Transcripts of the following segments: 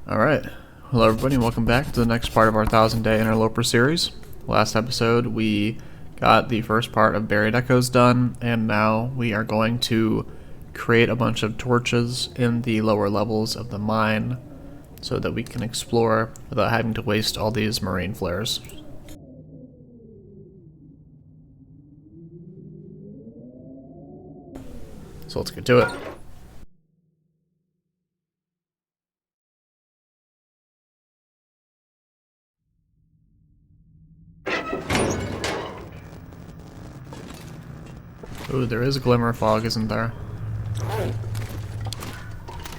Alright, hello everybody and welcome back to the next part of our 1000-day Interloper series. Last episode we got the first part of Buried Echoes done, and now we are going to create a bunch of torches in the lower levels of the mine so that we can explore without having to waste all these marine flares. So let's get to it. Ooh, there is a glimmer fog, isn't there?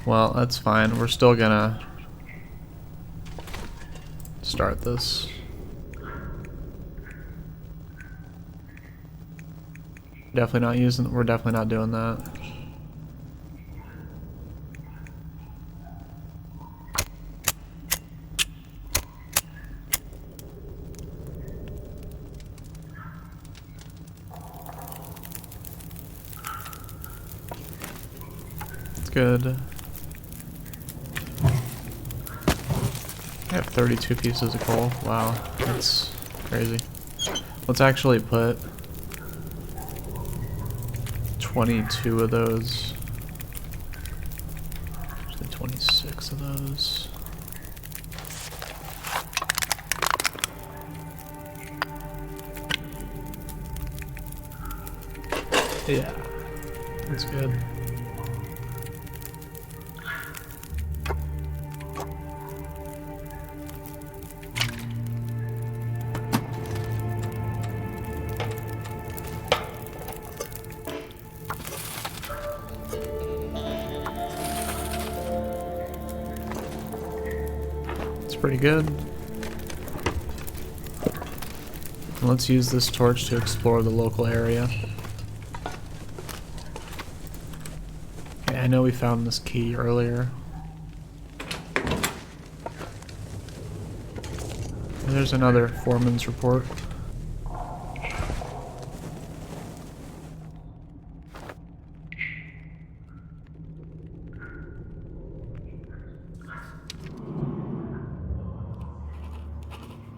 Well, that's fine. We're still gonna start this. We're definitely not doing that. Good. I have 32 pieces of coal. Wow, that's crazy. Let's actually put 22 of those. Actually 26 of those. Yeah, that's good. Pretty good. Let's use this torch to explore the local area. Okay, I know we found this key earlier. There's another foreman's report.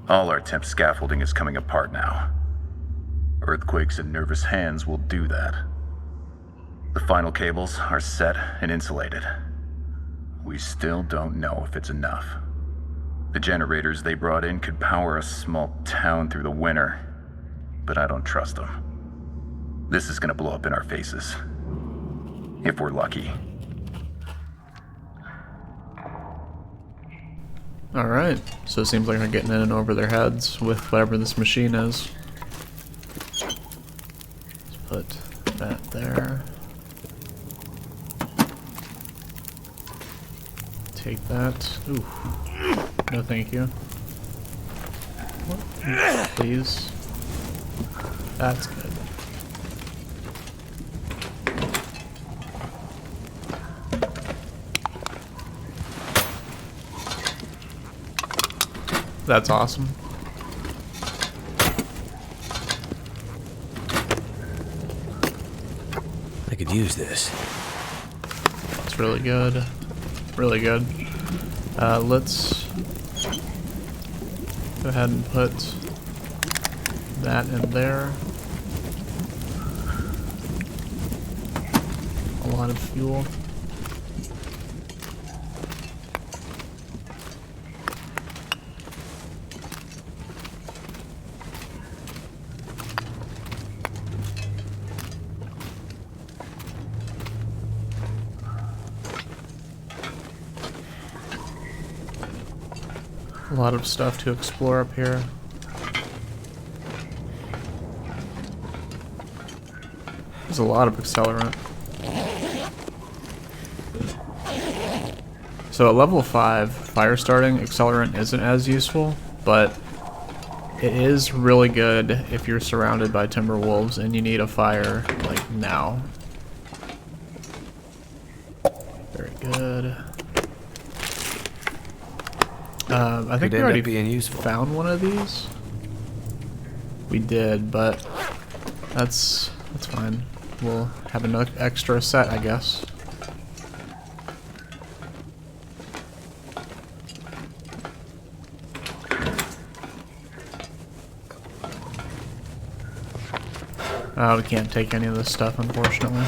All our temp scaffolding is coming apart now. Earthquakes and nervous hands will do that. The final cables are set and insulated. We still don't know if it's enough. The generators they brought in could power a small town through the winter, but I don't trust them. This is gonna blow up in our faces. If we're lucky. Alright, so it seems like we're getting in and over their heads with whatever this machine is. Let's put that there. Take that. Ooh. No thank you. What? Please. That's good. That's awesome. I could use this. It's really good. Really good. Let's go ahead and put that in there. A lot of fuel. A lot of stuff to explore up here. There's a lot of accelerant. So at level 5, fire starting accelerant isn't as useful, but it is really good if you're surrounded by timber wolves and you need a fire like now. Very good. I think we already found one of these. We did, but that's fine. We'll have an extra set, I guess. We can't take any of this stuff, unfortunately.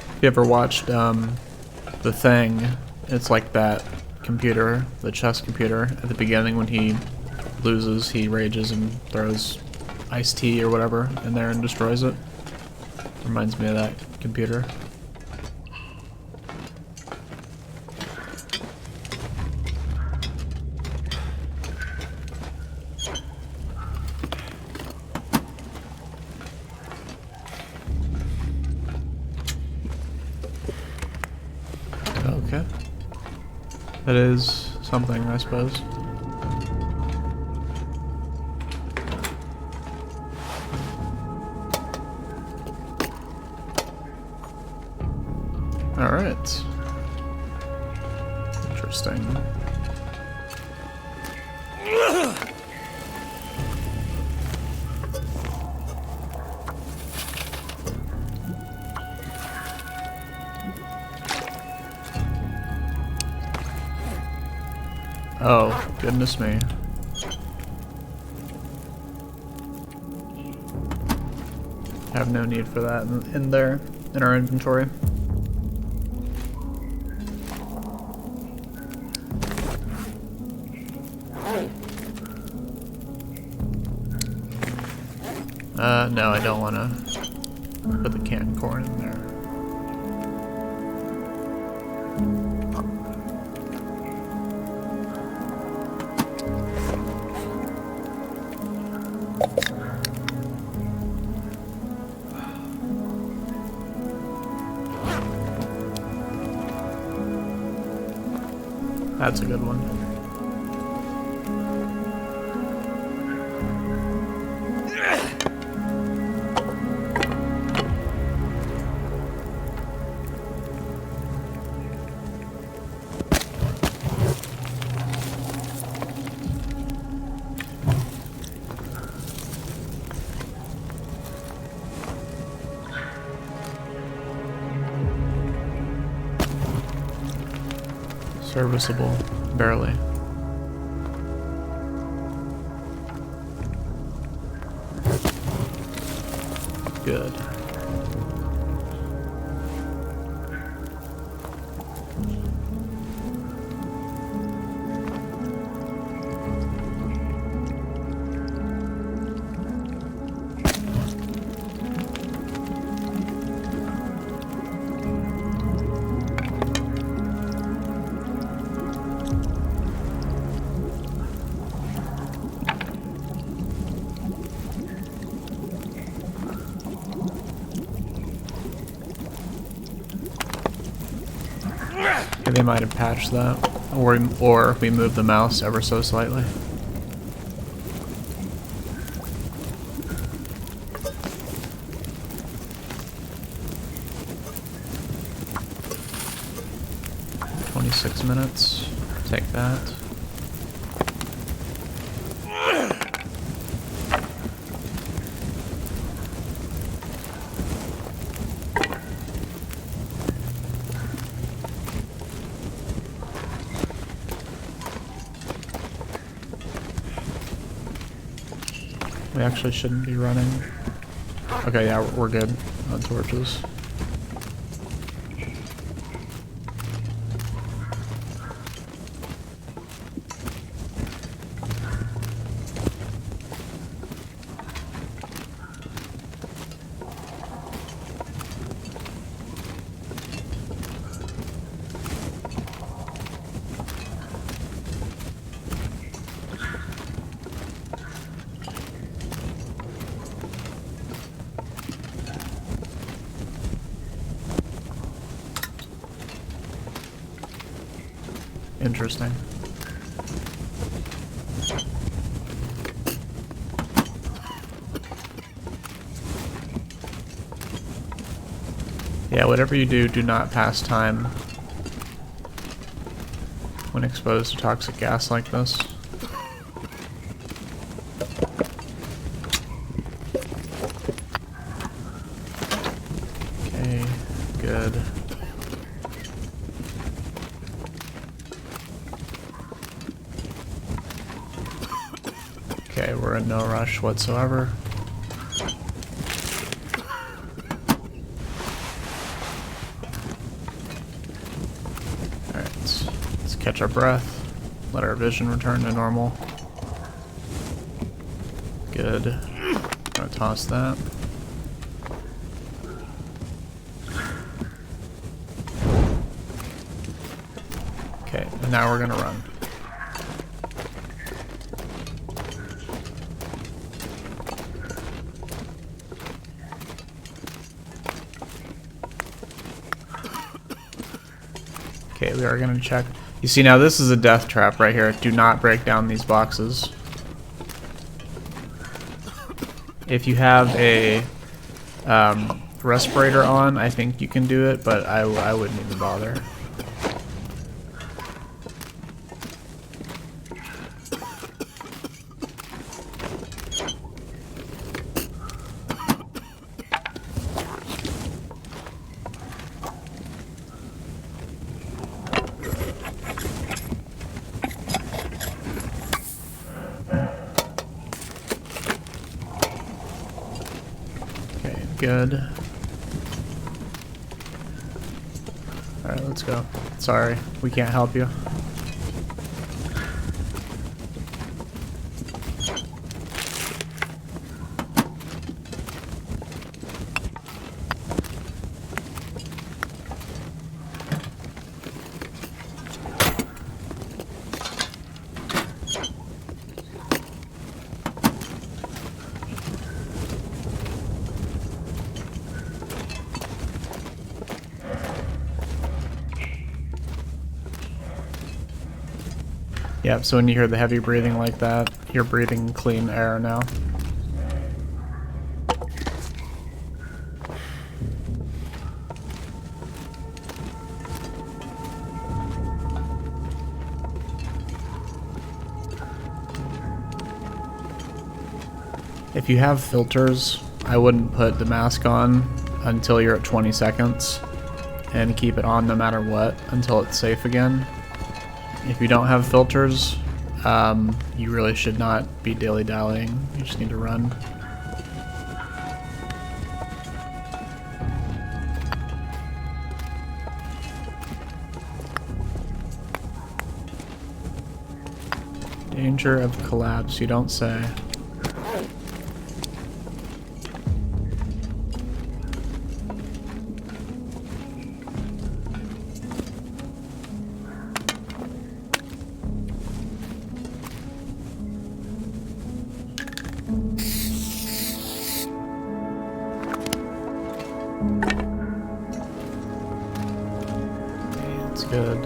If you ever watched The Thing, it's like that computer, the chess computer. At the beginning, when he loses, he rages and throws iced tea or whatever in there and destroys it. Reminds me of that computer. Okay. That is something, I suppose. Alright. Interesting. Oh, goodness me. Have no need for that in there, in our inventory. No, I don't want to put the canned corn in there. That's a good one. Serviceable, barely. Good. Yeah, they might have patched that, or we moved the mouse ever so slightly. $26. Take that. We actually shouldn't be running. Okay, yeah, we're good on torches. Interesting. Yeah, whatever you do, do not pass time when exposed to toxic gas like this. Okay, good. Okay, we're in no rush whatsoever. Alright, let's catch our breath. Let our vision return to normal. Good. I'm gonna toss that. Okay, and now we're gonna run. Okay, we are gonna check. You see, now this is a death trap right here. Do not break down these boxes. If you have a respirator on, I think you can do it, but I wouldn't even bother. Good. Alright, let's go. Sorry, we can't help you. Yep, so when you hear the heavy breathing like that, you're breathing clean air now. If you have filters, I wouldn't put the mask on until you're at 20 seconds and keep it on no matter what until it's safe again. If you don't have filters, you really should not be dilly-dallying. You just need to run. Danger of collapse, you don't say. That's good.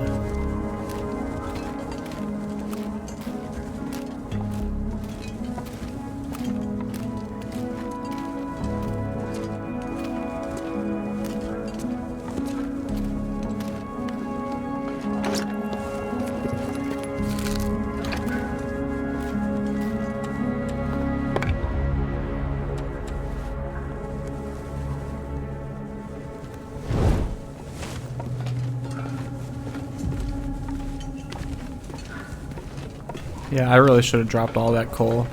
Yeah, I really should have dropped all that coal,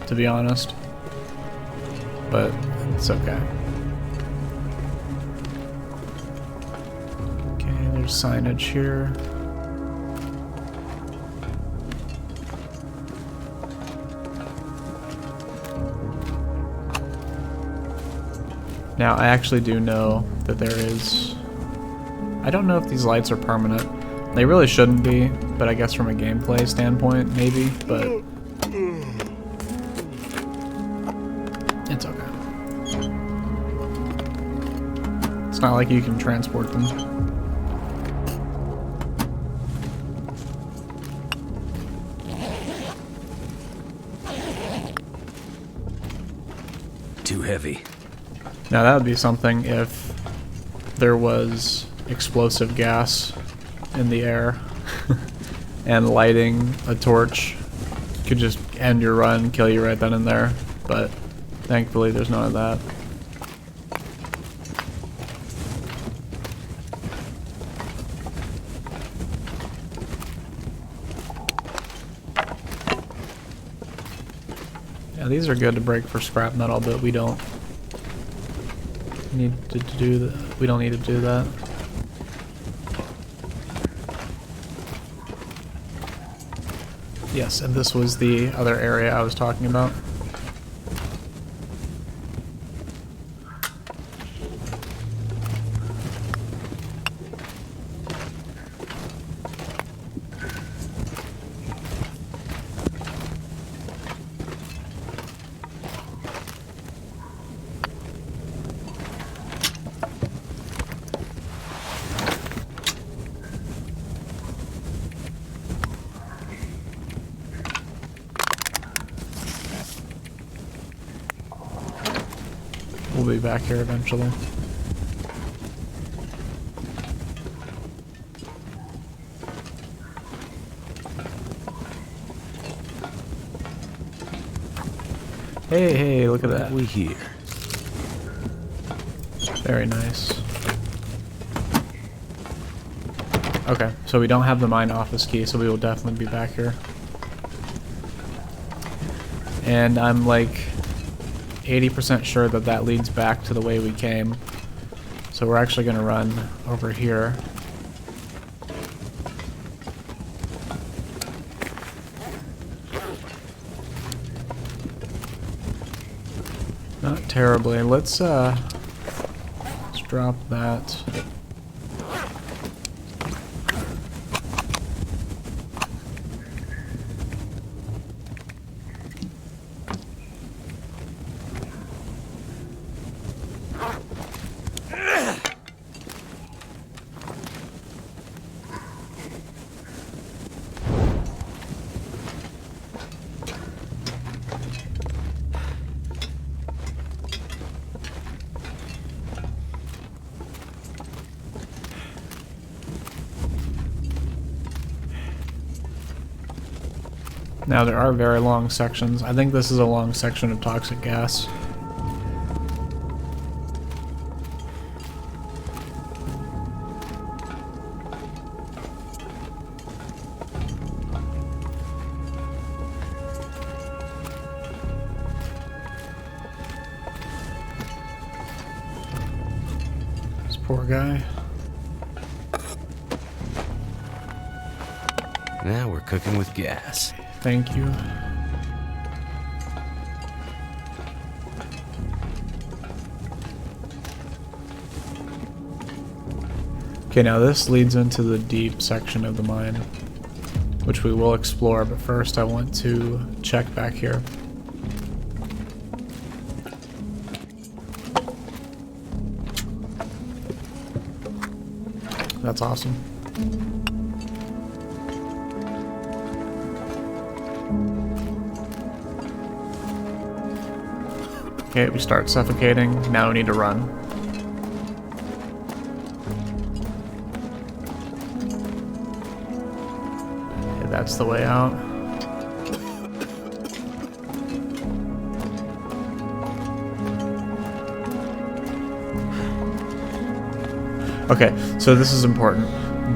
to be honest. But it's okay. Okay, there's signage here. Now, I actually do know that there is... I don't know if these lights are permanent. They really shouldn't be, but I guess from a gameplay standpoint, maybe, but it's okay. It's not like you can transport them. Too heavy. Now that would be something if there was explosive gas in the air and lighting a torch could just end your run, kill you right then and there, but thankfully there's none of that. Now these are good to break for scrap metal, but we don't need to do that. We don't need to do that. Yes, and this was the other area I was talking about. We'll be back here eventually. Hey, look at that. We here. Very nice. Okay, so we don't have the mine office key, so we will definitely be back here. And I'm like 80% sure that that leads back to the way we came. So we're actually going to run over here. Not terribly. Let's drop that. Now there are very long sections. I think this is a long section of toxic gas. This poor guy. Now we're cooking with gas. Thank you. Okay, now this leads into the deep section of the mine, which we will explore, but first I want to check back here. That's awesome. Okay, we start suffocating. Now we need to run. Okay, that's the way out. Okay, so this is important.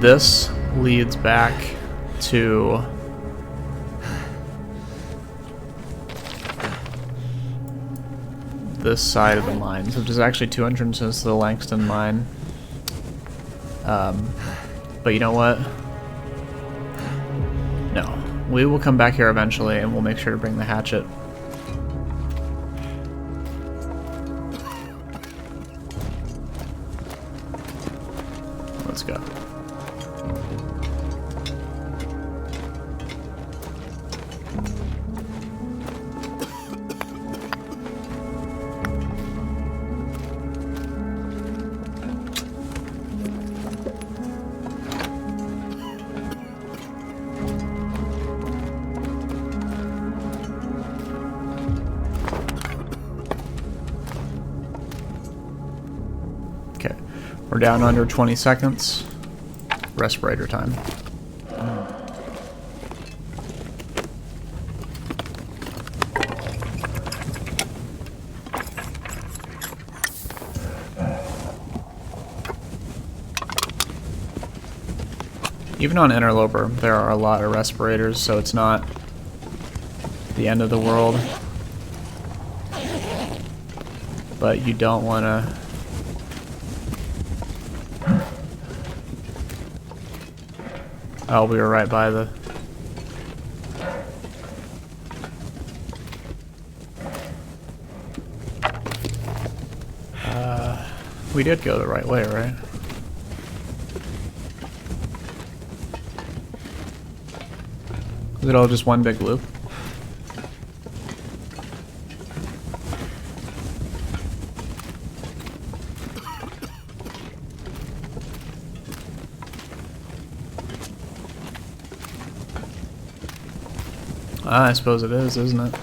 This leads back to this side of the mine. So there's actually two entrances to the Langston mine. But you know what? No. We will come back here eventually and we'll make sure to bring the hatchet. Let's go. Okay, we're down under 20 seconds. Respirator time. Even on Interloper, there are a lot of respirators, so it's not the end of the world. but you don't want to... Oh, we were right by the... We did go the right way, right? Is it all just one big loop? I suppose it is, isn't it?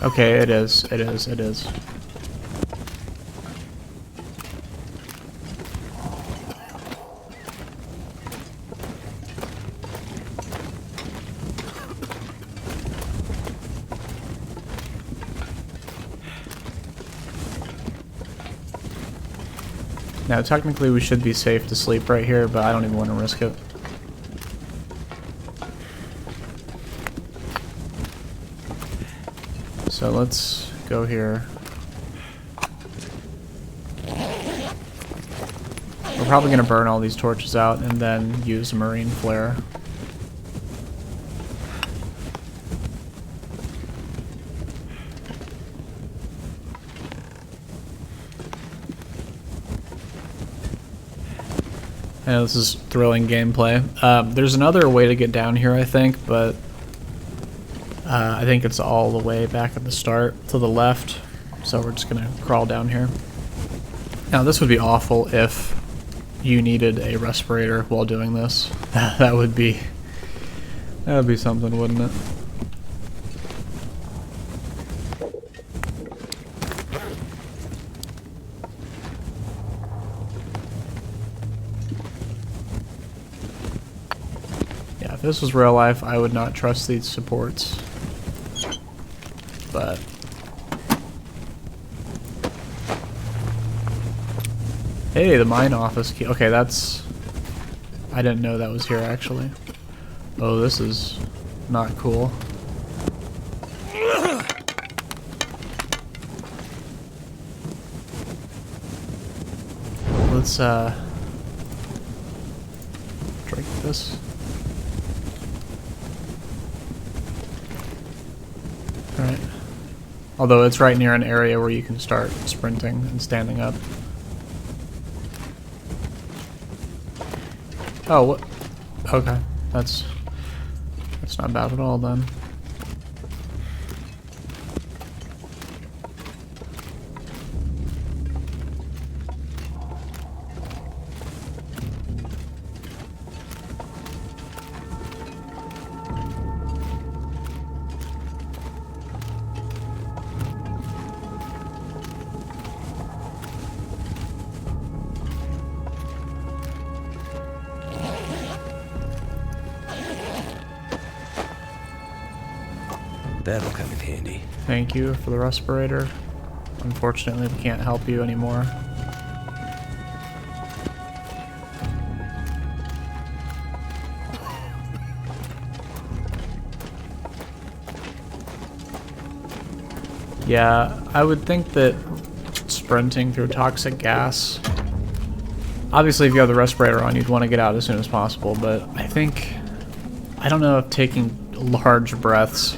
Okay, it is. It is. It is. Now, technically we should be safe to sleep right here, but I don't even want to risk it. So let's go here. We're probably going to burn all these torches out and then use a marine flare. I know this is thrilling gameplay. There's another way to get down here, I think, but I think it's all the way back at the start to the left. So we're just gonna crawl down here. Now this would be awful if you needed a respirator while doing this. That would be something, wouldn't it? If this was real life, I would not trust these supports. But hey, the mine office key. Okay, that's... I didn't know that was here, actually. Oh, this is not cool. Let's, drink this. Alright. Although it's right near an area where you can start sprinting and standing up. Oh, what? Okay. That's not bad at all then. That'll come in handy. Thank you for the respirator. Unfortunately, we can't help you anymore. Yeah, I would think that sprinting through toxic gas... Obviously, if you have the respirator on, you'd want to get out as soon as possible, but I think... I don't know if taking large breaths...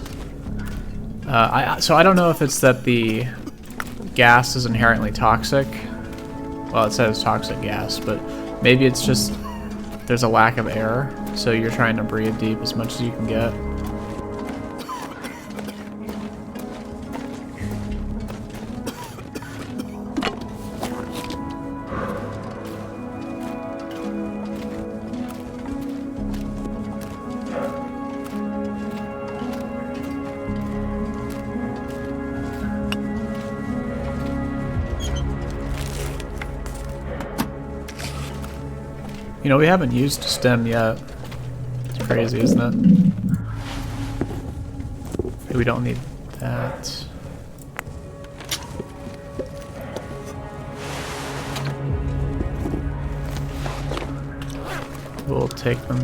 so I don't know if it's that the gas is inherently toxic. Well, it says toxic gas, but maybe it's just there's a lack of air, so you're trying to breathe deep as much as you can get. You know, we haven't used stem yet. It's crazy, isn't it? We don't need that. We'll take them.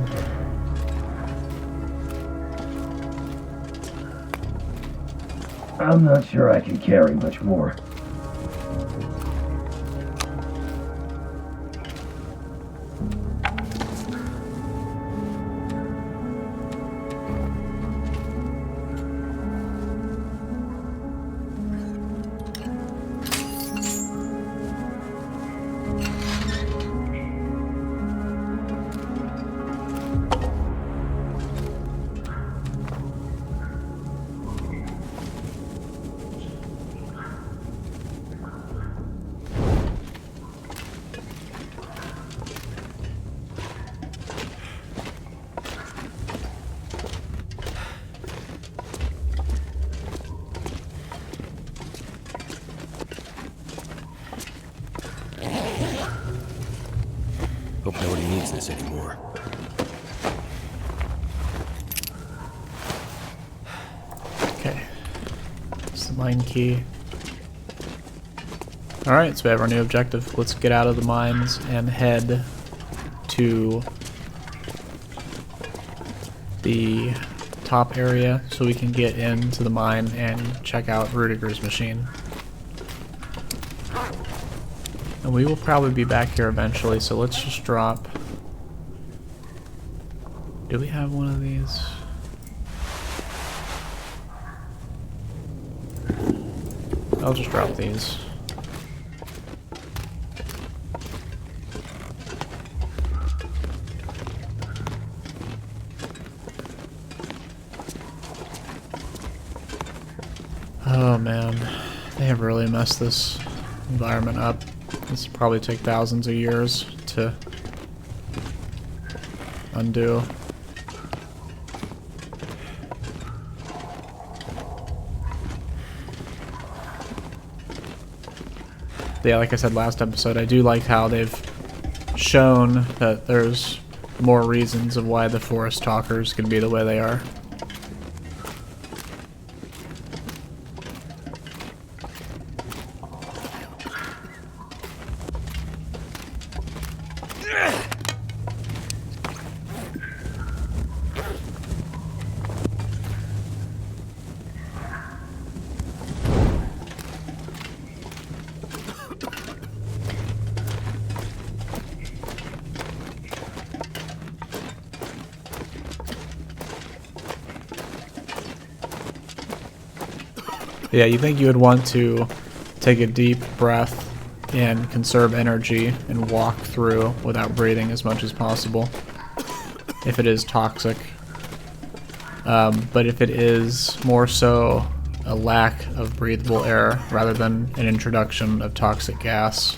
I'm not sure I can carry much more. Hope nobody needs this anymore. Okay. It's the mine key. Alright, so we have our new objective. Let's get out of the mines and head to the top area so we can get into the mine and check out Rudiger's machine. And we will probably be back here eventually, so let's just drop... Do we have one of these? I'll just drop these. Oh man, they have really messed this environment up. This will probably take thousands of years to undo. Yeah, like I said last episode, I do like how they've shown that there's more reasons of why the forest talkers can be the way they are. Yeah, you think you would want to take a deep breath and conserve energy and walk through without breathing as much as possible if it is toxic. But if it is more so a lack of breathable air rather than an introduction of toxic gas,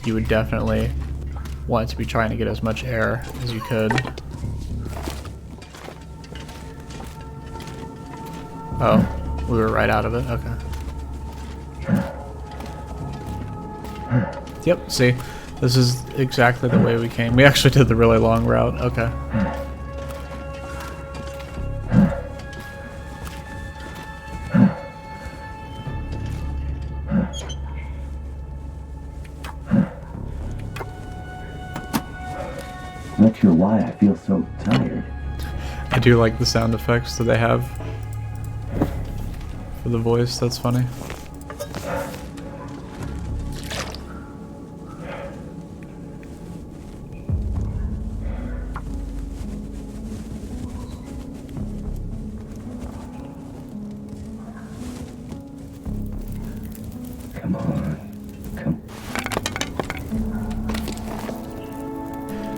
you would definitely want to be trying to get as much air as you could. Oh, we were right out of it. Okay. Yep, see, this is exactly the way we came. We actually did the really long route. Okay. Not sure why I feel so tired. I do like the sound effects that they have for the voice. That's funny. Come on. Come.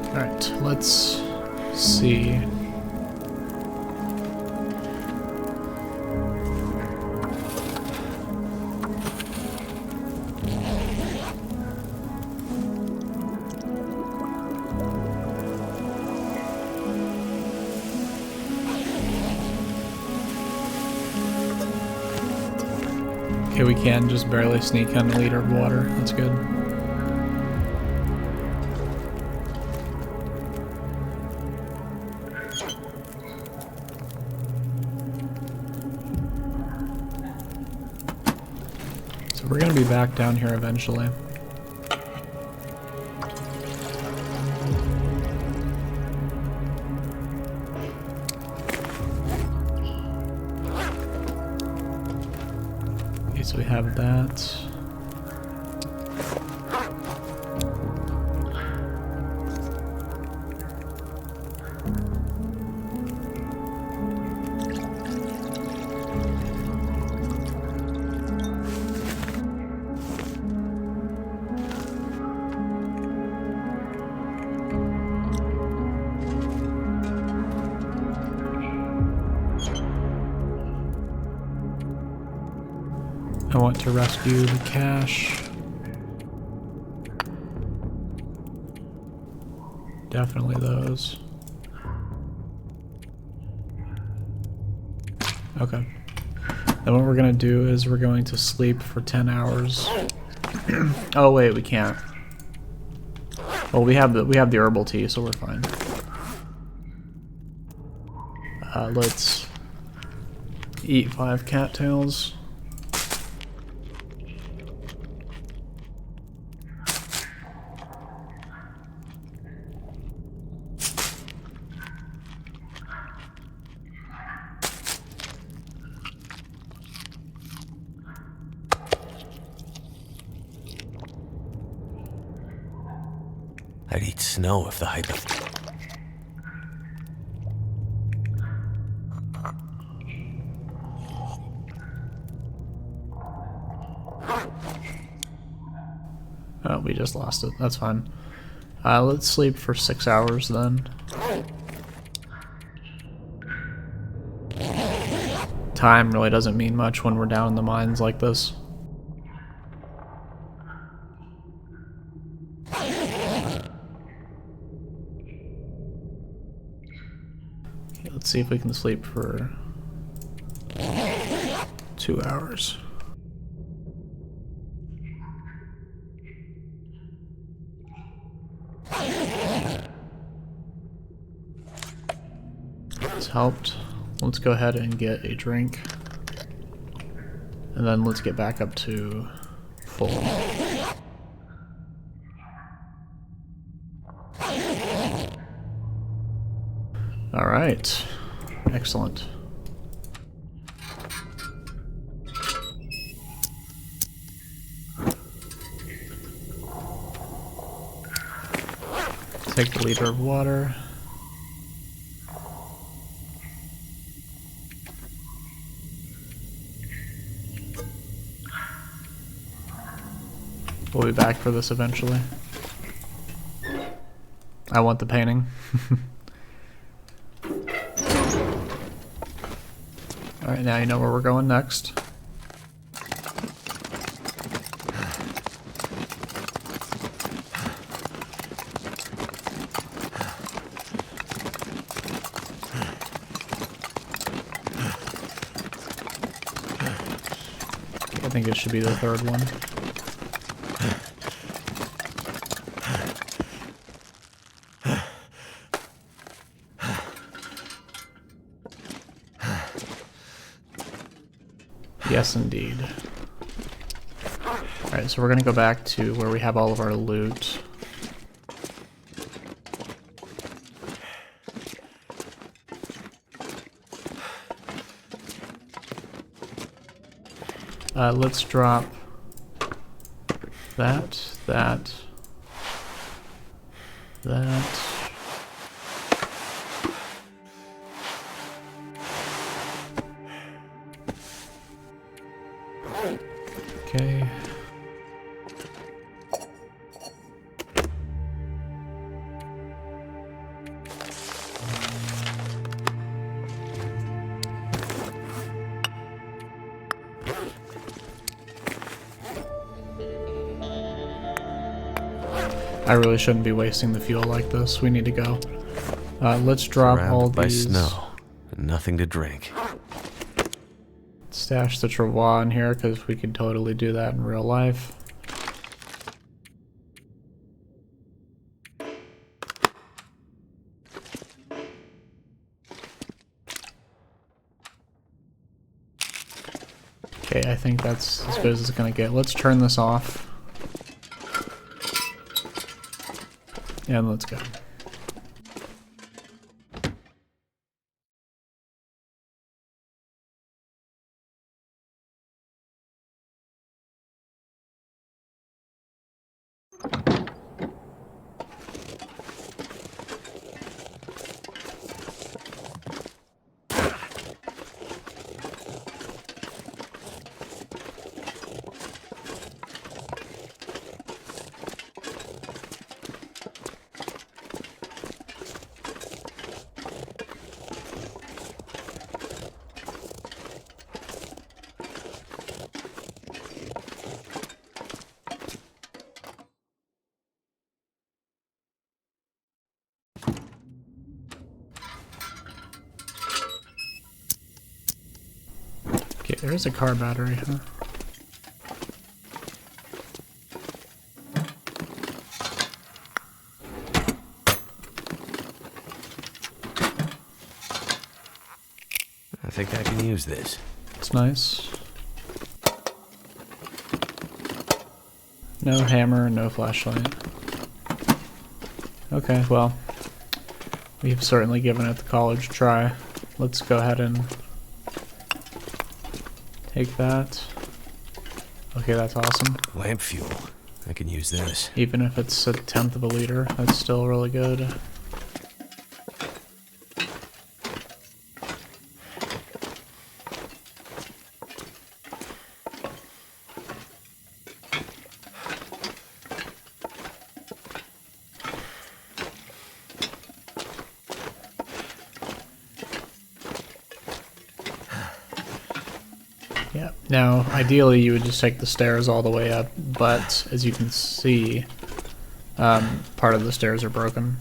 Alright, let's see. Okay, we can just barely sneak in a liter of water. That's good. So we're gonna be back down here eventually. So we have that. I want to rescue the cache. Definitely those. Okay. Then what we're gonna do is we're going to sleep for 10 hours. Oh wait, we can't. Well, we have the herbal tea, so we're fine. Let's eat 5 cattails. I'd eat snow if the hypo... Oh, we just lost it. That's fine. Let's sleep for 6 hours then. Time really doesn't mean much when we're down in the mines like this. Okay, let's see if we can sleep for 2 hours. This helped. Let's go ahead and get a drink. And then let's get back up to full. Alright. Excellent. Take a liter of water. We'll be back for this eventually. I want the painting. Alright, now you know where we're going next. I think it should be the third one. Yes, indeed. Alright, so we're gonna go back to where we have all of our loot. Let's drop that. Okay. I really shouldn't be wasting the fuel like this. We need to go. Let's drop all Surrounded by these. snow and nothing to drink. Stash the travois in here because we could totally do that in real life. Okay, I think that's as good as it's gonna get. Let's turn this off. And let's go. There is a car battery, huh? I think I can use this. It's nice. No hammer, no flashlight. Okay, well, we've certainly given it the college try. Let's go ahead and take that. Okay, that's awesome. Lamp fuel. I can use this. Even if it's 1/10 of a liter, that's still really good. Yeah, now ideally you would just take the stairs all the way up, but as you can see, part of the stairs are broken.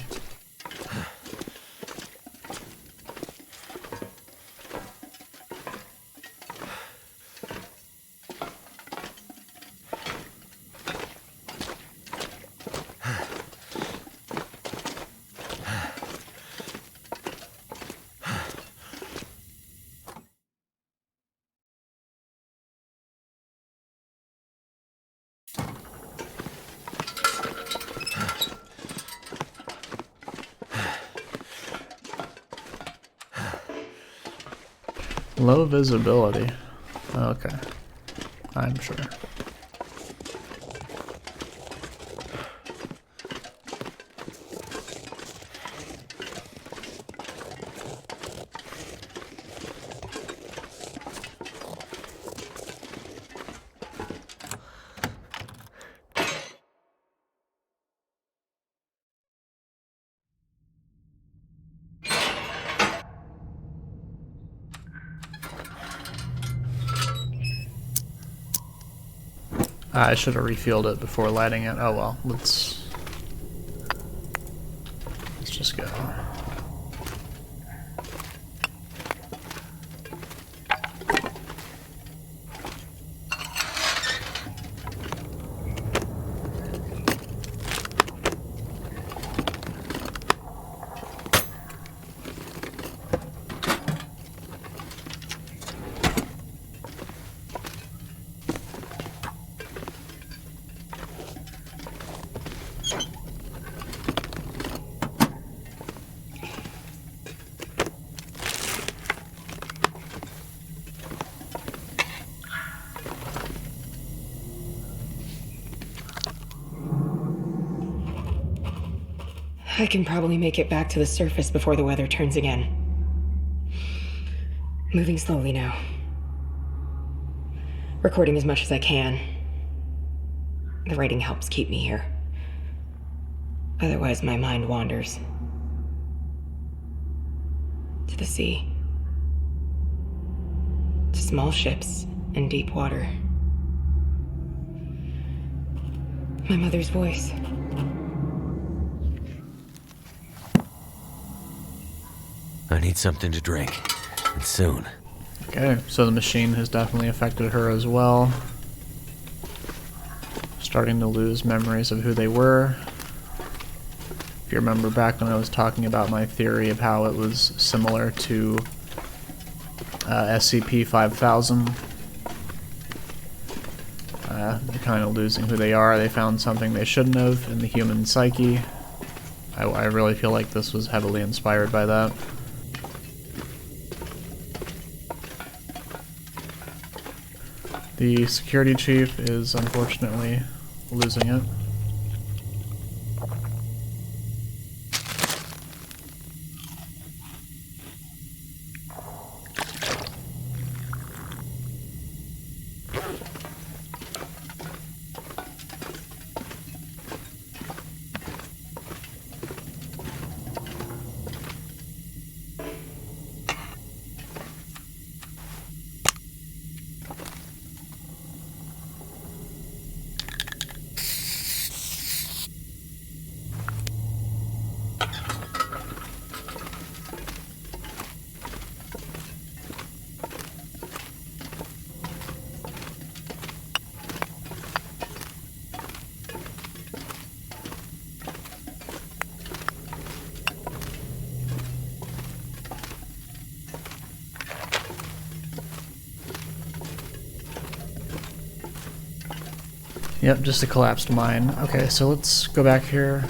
Low visibility. Okay. I'm sure. I should have refilled it before lighting it. Oh well, let's just go. I can probably make it back to the surface before the weather turns again. Moving slowly now. Recording as much as I can. The writing helps keep me here. Otherwise, my mind wanders. To the sea. To small ships and deep water. My mother's voice. I need something to drink. And soon. Okay, so the machine has definitely affected her as well. Starting to lose memories of who they were. If you remember back when I was talking about my theory of how it was similar to SCP-5000, they're kind of losing who they are. They found something they shouldn't have in the human psyche. I really feel like this was heavily inspired by that. The security chief is unfortunately losing it. Yep, just a collapsed mine. Okay, so let's go back here.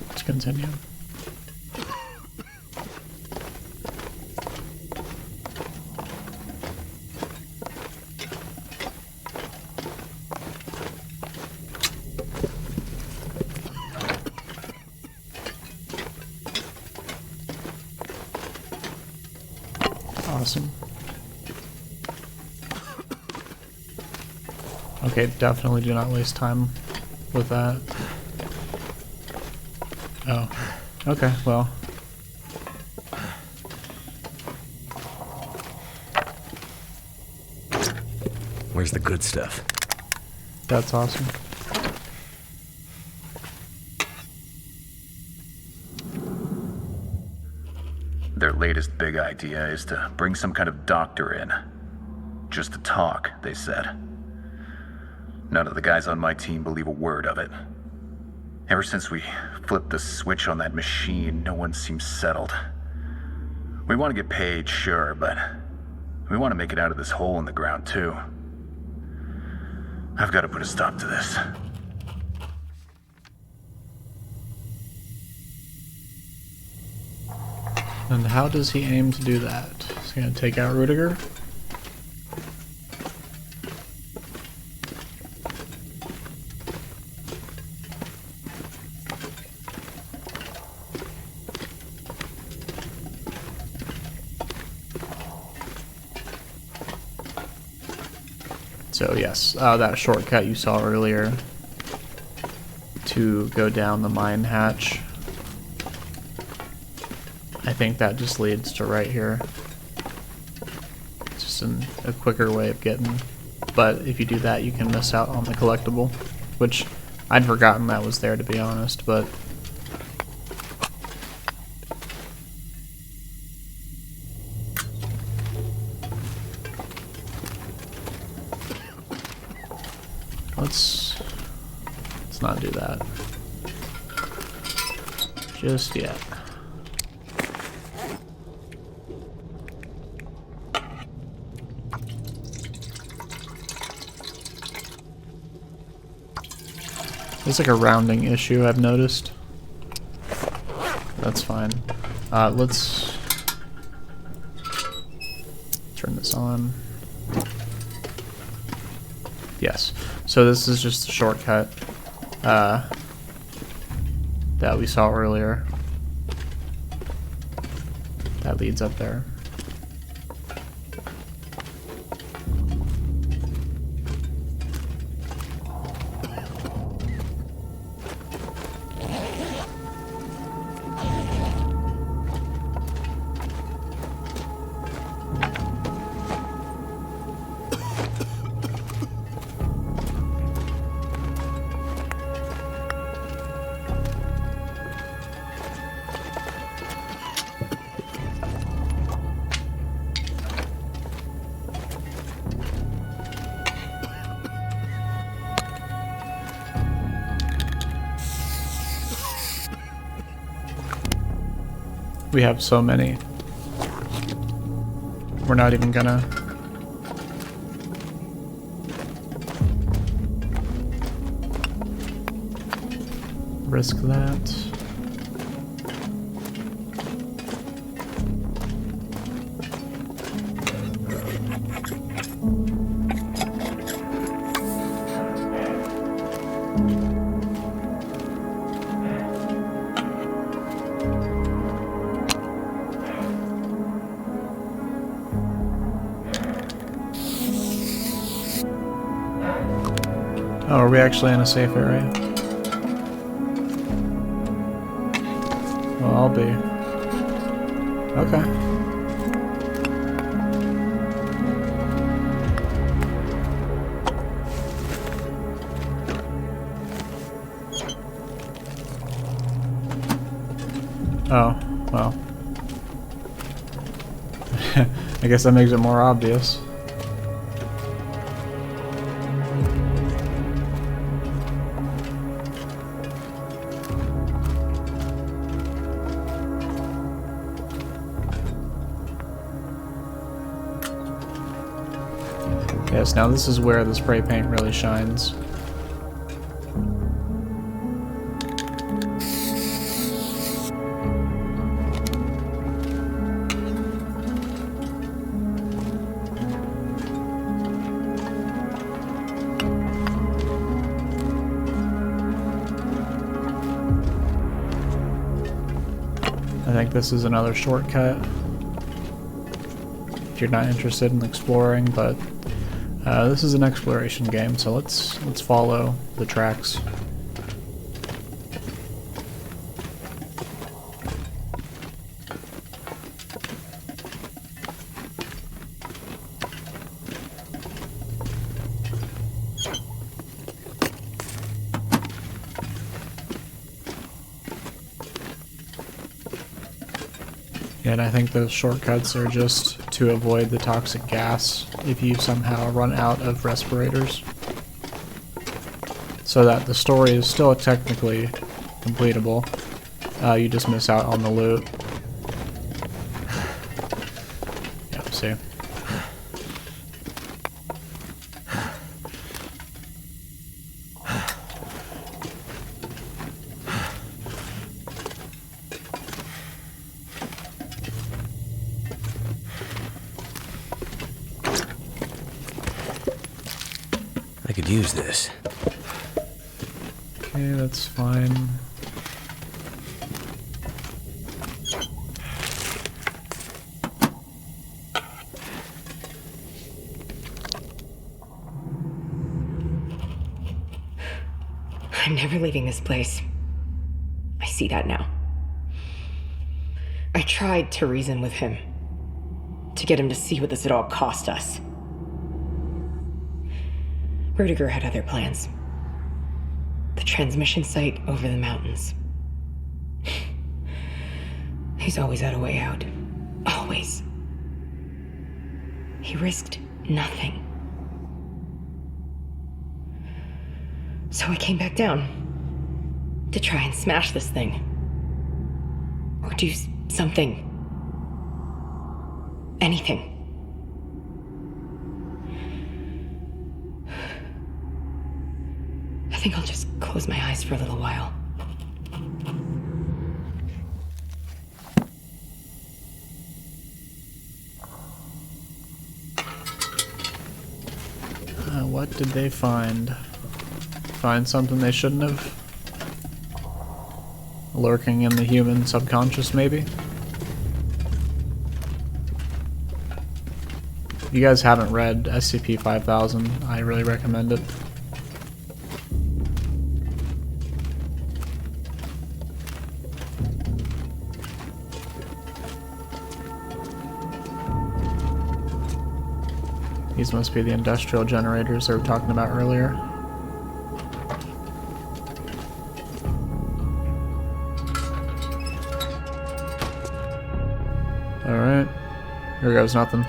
Let's continue. Awesome. Okay, definitely do not waste time with that. Oh. Okay, well. Where's the good stuff? That's awesome. Their latest big idea is to bring some kind of doctor in. Just to talk, they said. None of the guys on my team believe a word of it. Ever since we flipped the switch on that machine, no one seems settled. We want to get paid, sure, but we want to make it out of this hole in the ground, too. I've got to put a stop to this. And how does he aim to do that? Is he gonna take out Rudiger? So yes, that shortcut you saw earlier to go down the mine hatch, I think that just leads to right here. Just a quicker way of getting, but if you do that you can miss out on the collectible, which I'd forgotten that was there, to be honest, but let's not do that just yet. There's like a rounding issue I've noticed. That's fine. Let's turn this on. Yes. So this is just a shortcut that we saw earlier. That leads up there. We have so many. We're not even gonna risk that. Oh, are we actually in a safe area? Well, I'll be. Okay. Oh, well. I guess that makes it more obvious. Yes, now this is where the spray paint really shines. I think this is another shortcut if you're not interested in exploring, but this is an exploration game, so let's follow the tracks. And I think those shortcuts are just to avoid the toxic gas if you somehow run out of respirators. So that the story is still technically completable. You just miss out on the loot. Yeah, see. I could use this. Okay, that's fine. I'm never leaving this place. I see that now. I tried to reason with him, to get him to see what this had all cost us. Rudiger had other plans. The transmission site over the mountains. He's always had a way out. Always. He risked nothing. So I came back down to try and smash this thing. Or do something. Anything. I think I'll just close my eyes for a little while. What did they find? Find something they shouldn't have? Lurking in the human subconscious, maybe? If you guys haven't read SCP-5000, I really recommend it. These must be the industrial generators they were talking about earlier. Alright. Here goes nothing.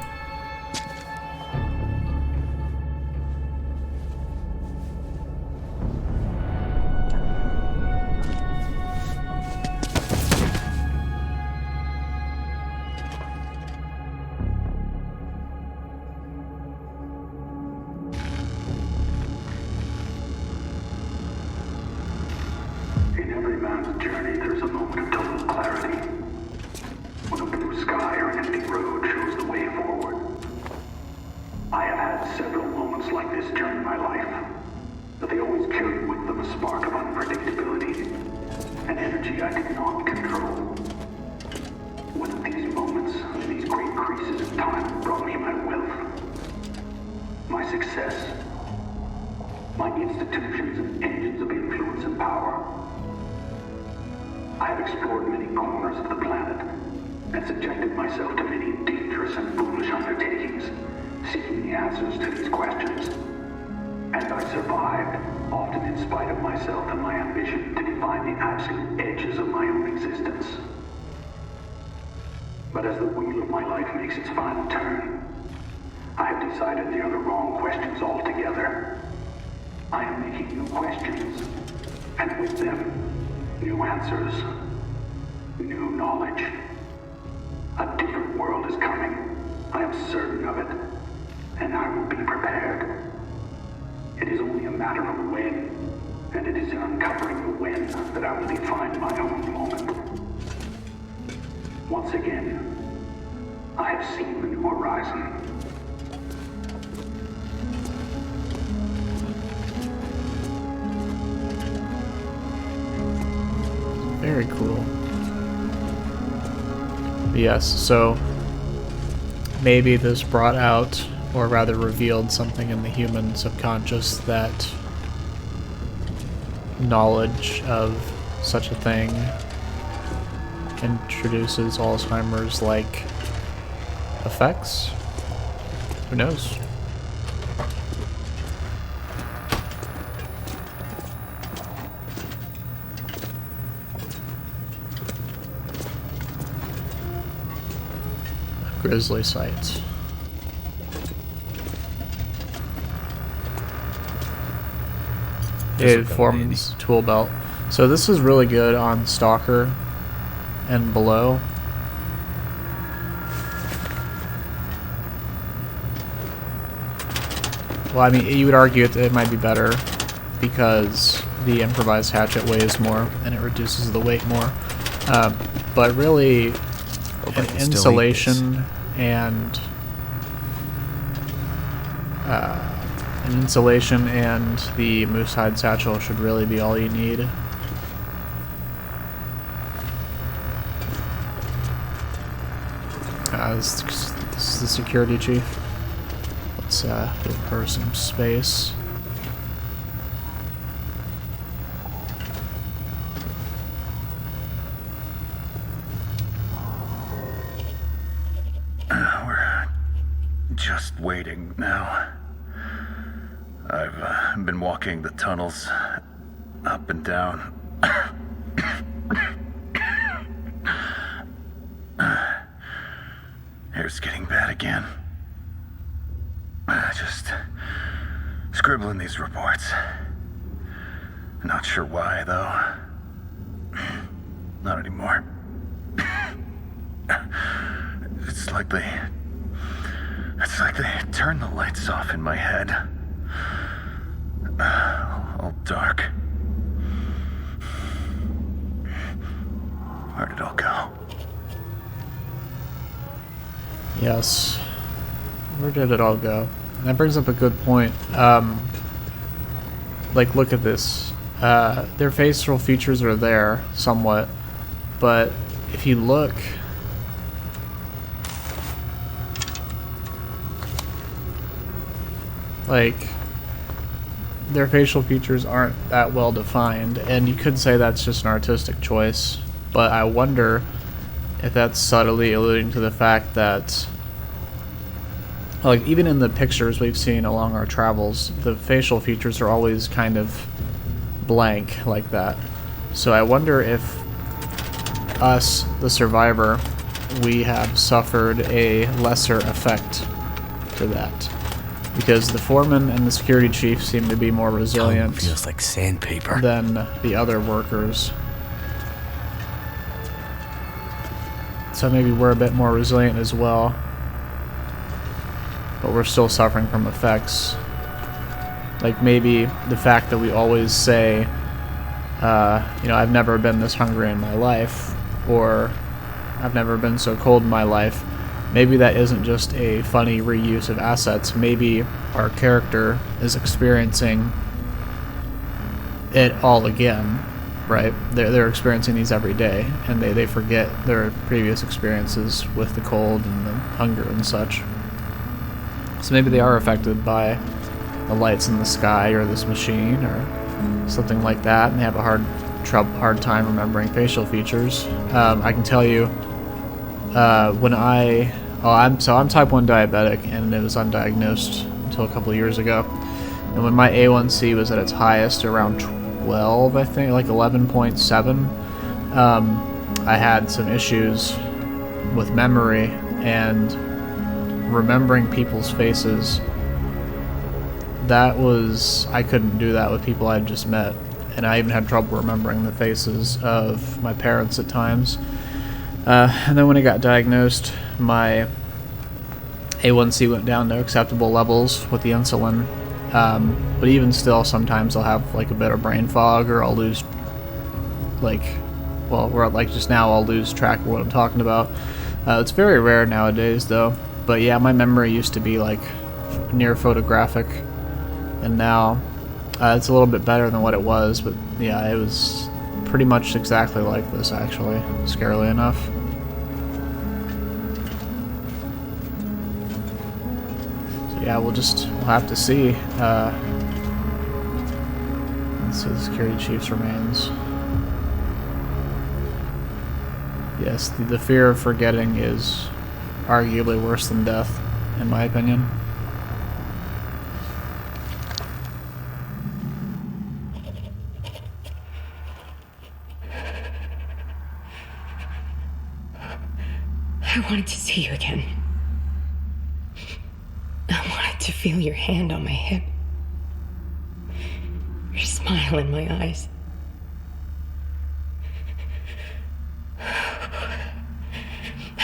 In every man's journey, there's a moment of total clarity. When a blue sky or an empty road shows the way forward. I have had several moments like this during my life, but they always carried with them a spark of unpredictability, an energy I did not control. One of these moments, these great creases in time, brought me my wealth, my success, my institutions and engines of influence and power. I have explored many corners of the planet and subjected myself to many dangerous and foolish undertakings, seeking the answers to these questions. And I survived, often in spite of myself and my ambition to define the absolute edges of my own existence. But as the wheel of my life makes its final turn, I have decided they are the wrong questions altogether. I am making new questions, and with them, new answers, new knowledge. A different world is coming. I am certain of it, and I will be prepared. matter of when, and it is in uncovering the when that I will define my own moment. Once again, I have seen the new horizon. Very cool. Yes, so maybe this brought out, or rather revealed, something in the human subconscious that knowledge of such a thing introduces Alzheimer's like effects. Who knows? Grizzly sites. It forms tool belt. So this is really good on Stalker and below. Well, I mean, you would argue it might be better because the improvised hatchet weighs more and it reduces the weight more. But really, an insulation and the moose hide satchel should really be all you need. This is the security chief. Let's give her some space. We're just waiting now. I've been walking the tunnels up and down. Hair's getting bad again. Just scribbling these reports. Not sure why, though. Not anymore. It's like they turned the lights off in my head. All dark. Where did it all go? Yes. Where did it all go? And that brings up a good point. Like, look at this. Their facial features are there, somewhat. But if you look... like, their facial features aren't that well defined, and you could say that's just an artistic choice, but I wonder if that's subtly alluding to the fact that, like, even in the pictures we've seen along our travels, the facial features are always kind of blank like that. So I wonder if us, the survivor, we have suffered a lesser effect to that. Because the foreman and the security chief seem to be more resilient feels like sandpaper than the other workers. So maybe we're a bit more resilient as well. But we're still suffering from effects. Like maybe the fact that we always say, you know, I've never been this hungry in my life, or I've never been so cold in my life. Maybe that isn't just a funny reuse of assets. Maybe our character is experiencing it all again, right? They're experiencing these every day, and they forget their previous experiences with the cold and the hunger and such. So maybe they are affected by the lights in the sky or this machine or something like that, and they have a hard time remembering facial features. I can tell you, when I'm type 1 diabetic, and it was undiagnosed until a couple of years ago. And when my A1C was at its highest, around 12, I think, like 11.7, I had some issues with memory and remembering people's faces. I couldn't do that with people I'd just met. And I even had trouble remembering the faces of my parents at times. And then when I got diagnosed, my A1C went down to acceptable levels with the insulin, But even still, sometimes I'll have like a bit of brain fog, or I'll lose just now I'll lose track of what I'm talking about. It's very rare nowadays though. But yeah, my memory used to be like near photographic, and now it's a little bit better than what it was. But yeah, it was pretty much exactly like this, actually, scarily enough. So yeah, we'll have to see. Let's see, the security chief's remains. Yes, the fear of forgetting is arguably worse than death, in my opinion. I wanted to see you again. I wanted to feel your hand on my hip. Your smile in my eyes.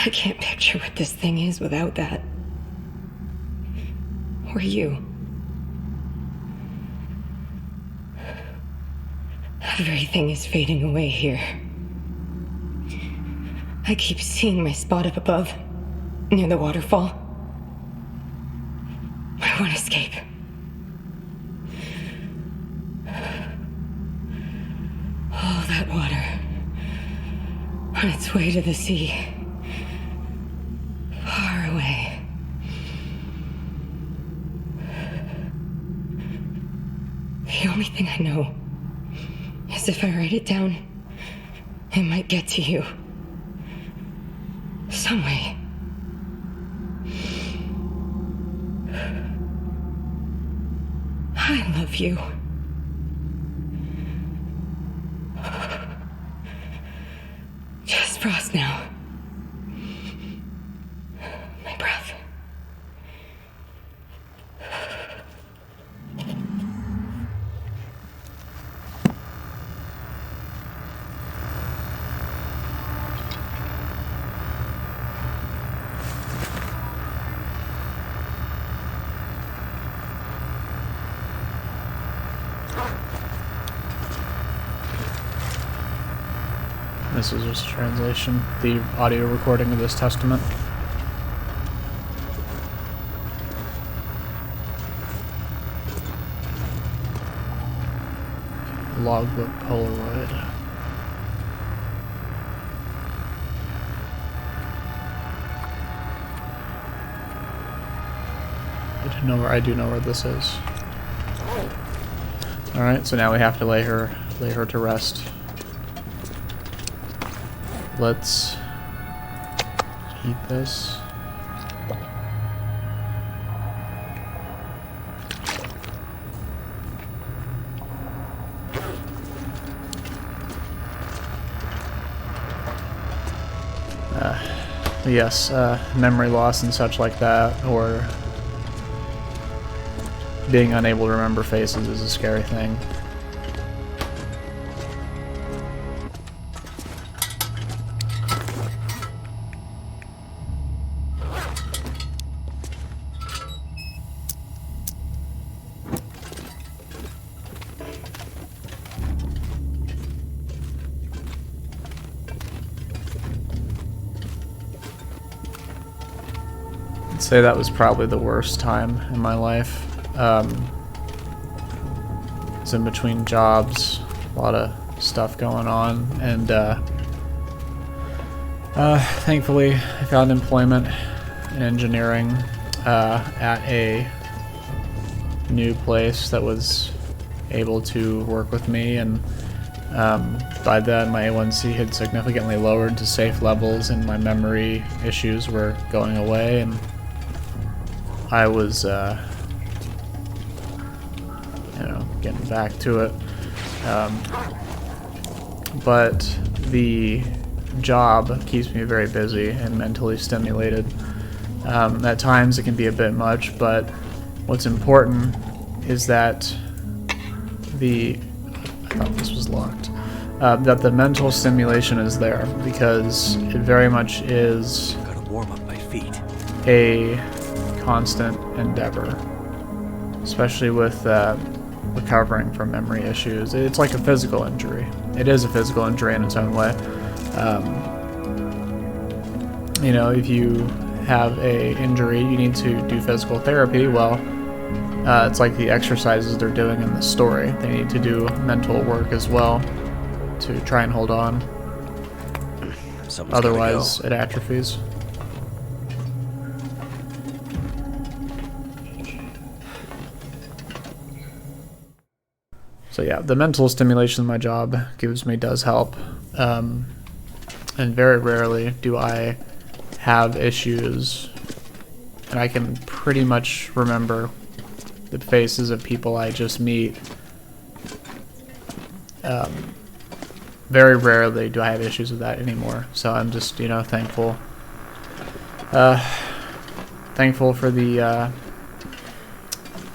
I can't picture what this thing is without that. Or you. Everything is fading away here. I keep seeing my spot up above, near the waterfall. I want to escape. All that water, on its way to the sea. Far away. The only thing I know is if I write it down, it might get to you. Some way. I love you. Just frost now. My breath. This is just a translation, the audio recording of this testament. Logbook Polaroid. I do know where this is. Alright, so now we have to lay her to rest. Let's eat this. Yes, memory loss and such like that, or being unable to remember faces is a scary thing. I'd say that was probably the worst time in my life. It's in between jobs, a lot of stuff going on, and thankfully I found employment in engineering at a new place that was able to work with me, and by then my A1C had significantly lowered to safe levels and my memory issues were going away, and I was getting back to it. But the job keeps me very busy and mentally stimulated. At times it can be a bit much, but what's important is that I thought this was locked, that the mental stimulation is there, because it very much is Gotta warm up my feet. a constant endeavor. especially with recovering from memory issues. It's like a physical injury. It is a physical injury in its own way. You know, if you have a injury, you need to do physical therapy. Well, it's like the exercises they're doing in the story. They need to do mental work as well to try and hold on. Otherwise, it atrophies. So yeah, the mental stimulation my job gives me does help. And very rarely do I have issues, and I can pretty much remember the faces of people I just meet. Very rarely do I have issues with that anymore, so I'm just, you know, thankful. Thankful for the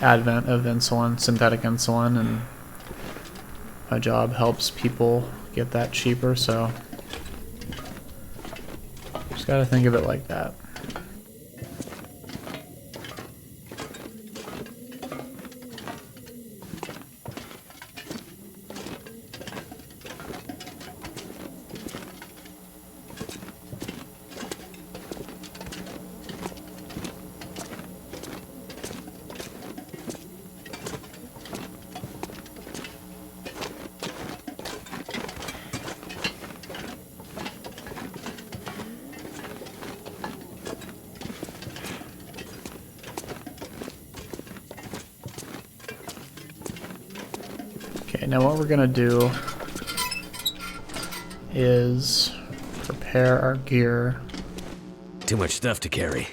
advent of insulin, synthetic insulin, and my job helps people get that cheaper, so just gotta think of it like that. Okay, now what we're gonna do is prepare our gear. Too much stuff to carry.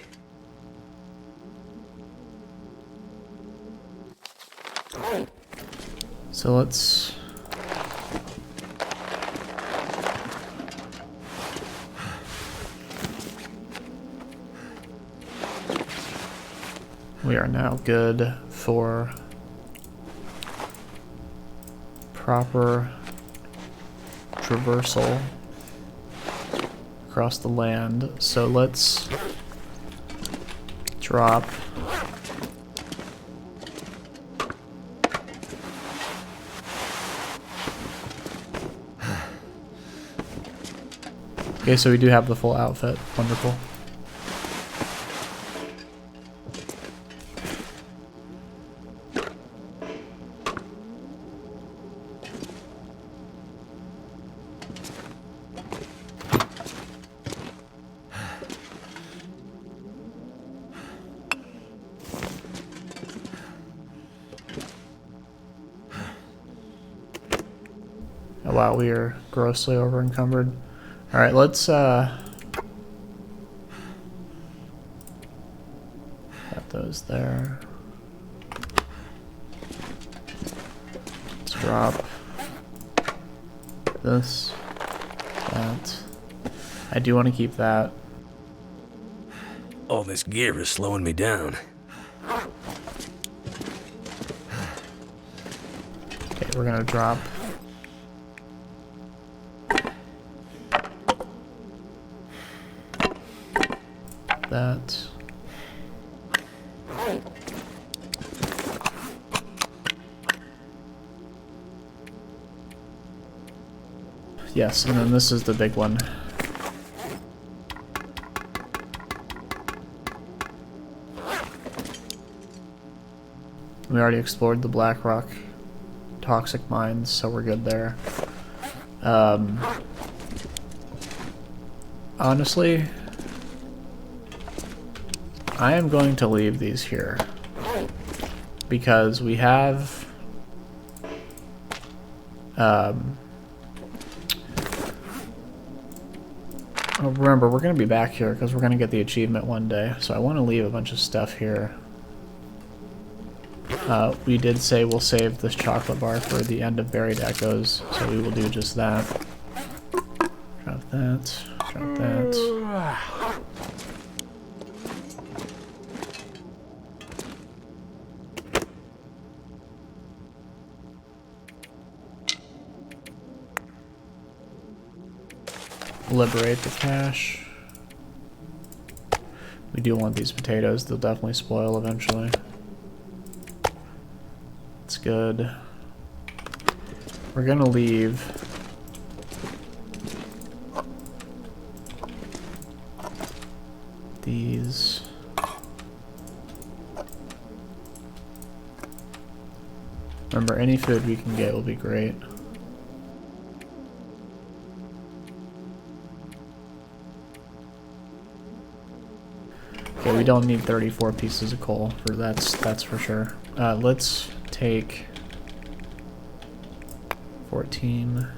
So let's we are now good for proper traversal across the land. So let's drop okay, so we do have the full outfit. Wonderful. Oh, wow, we are grossly over encumbered. Alright, let's got those there. Let's drop this, that. I do want to keep that. All this gear is slowing me down. Okay, we're gonna drop that. Yes, and then this is the big one. We already explored the Blackrock toxic mines, so we're good there. Honestly, I am going to leave these here because we have remember, we're going to be back here because we're going to get the achievement one day, so I want to leave a bunch of stuff here. We did say we'll save this chocolate bar for the end of Buried Echoes, so we will do just that. Drop that, drop that. Liberate the cache. We do want these potatoes, they'll definitely spoil eventually. good. We're gonna leave these. Remember, any food we can get will be great. Okay, we don't need 34 pieces of coal for that's for sure. Let's take 14.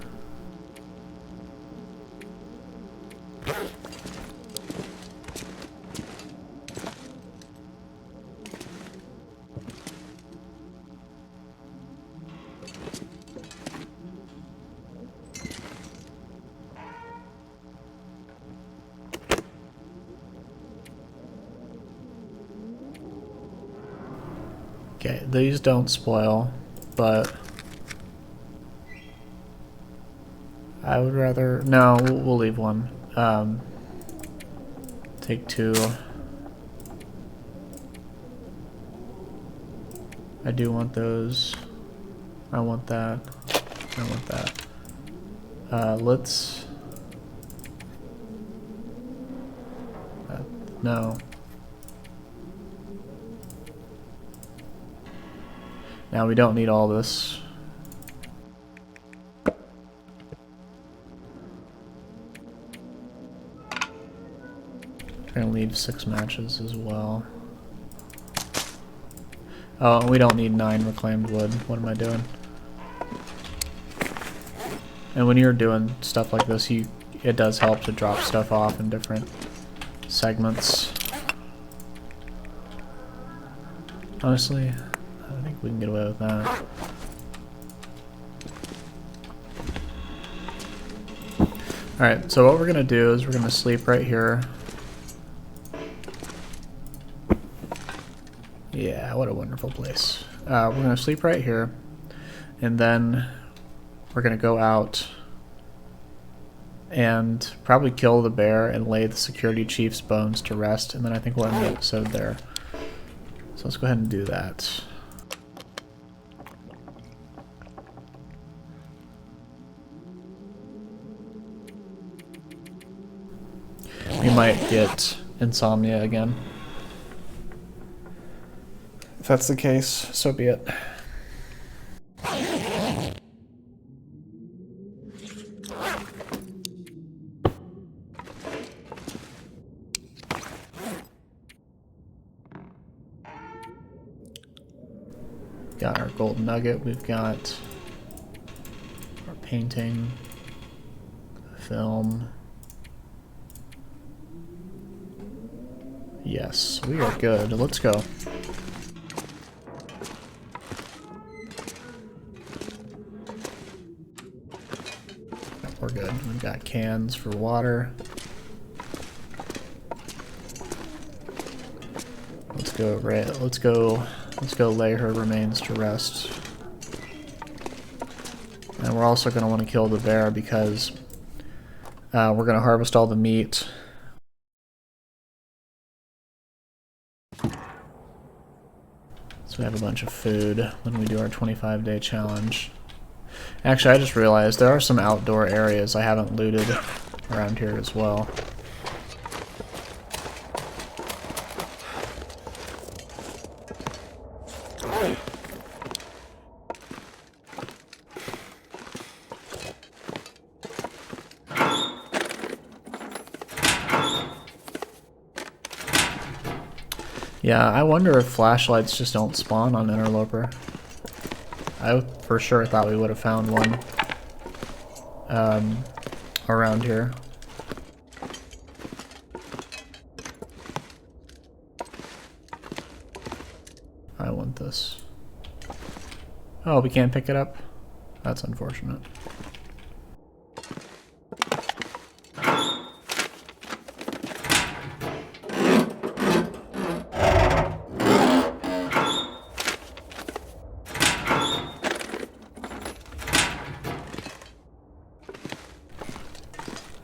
Okay, these don't spoil, but I would rather... No, we'll leave one. Take 2. I do want those. I want that. I want that. Let's... no. Now we don't need all this. We're gonna leave 6 matches as well. Oh, we don't need 9 reclaimed wood. What am I doing? And when you're doing stuff like this, it does help to drop stuff off in different segments. Honestly, I think we can get away with that. Alright, so what we're gonna do is we're gonna sleep right here. Yeah, what a wonderful place. We're gonna sleep right here, and then we're gonna go out and probably kill the bear and lay the security chief's bones to rest, and then I think we'll end the episode there. So let's go ahead and do that. We might get insomnia again. If that's the case, so be it. Got our gold nugget, we've got our painting, film. Yes, we are good. Let's go. We're good. We've got cans for water. Let's go lay her remains to rest. And we're also going to want to kill the bear because we're going to harvest all the meat. So we have a bunch of food when we do our 25-day challenge. Actually, I just realized there are some outdoor areas I haven't looted around here as well. Yeah, I wonder if flashlights just don't spawn on Interloper. I for sure thought we would have found one around here. I want this. Oh, we can't pick it up? That's unfortunate.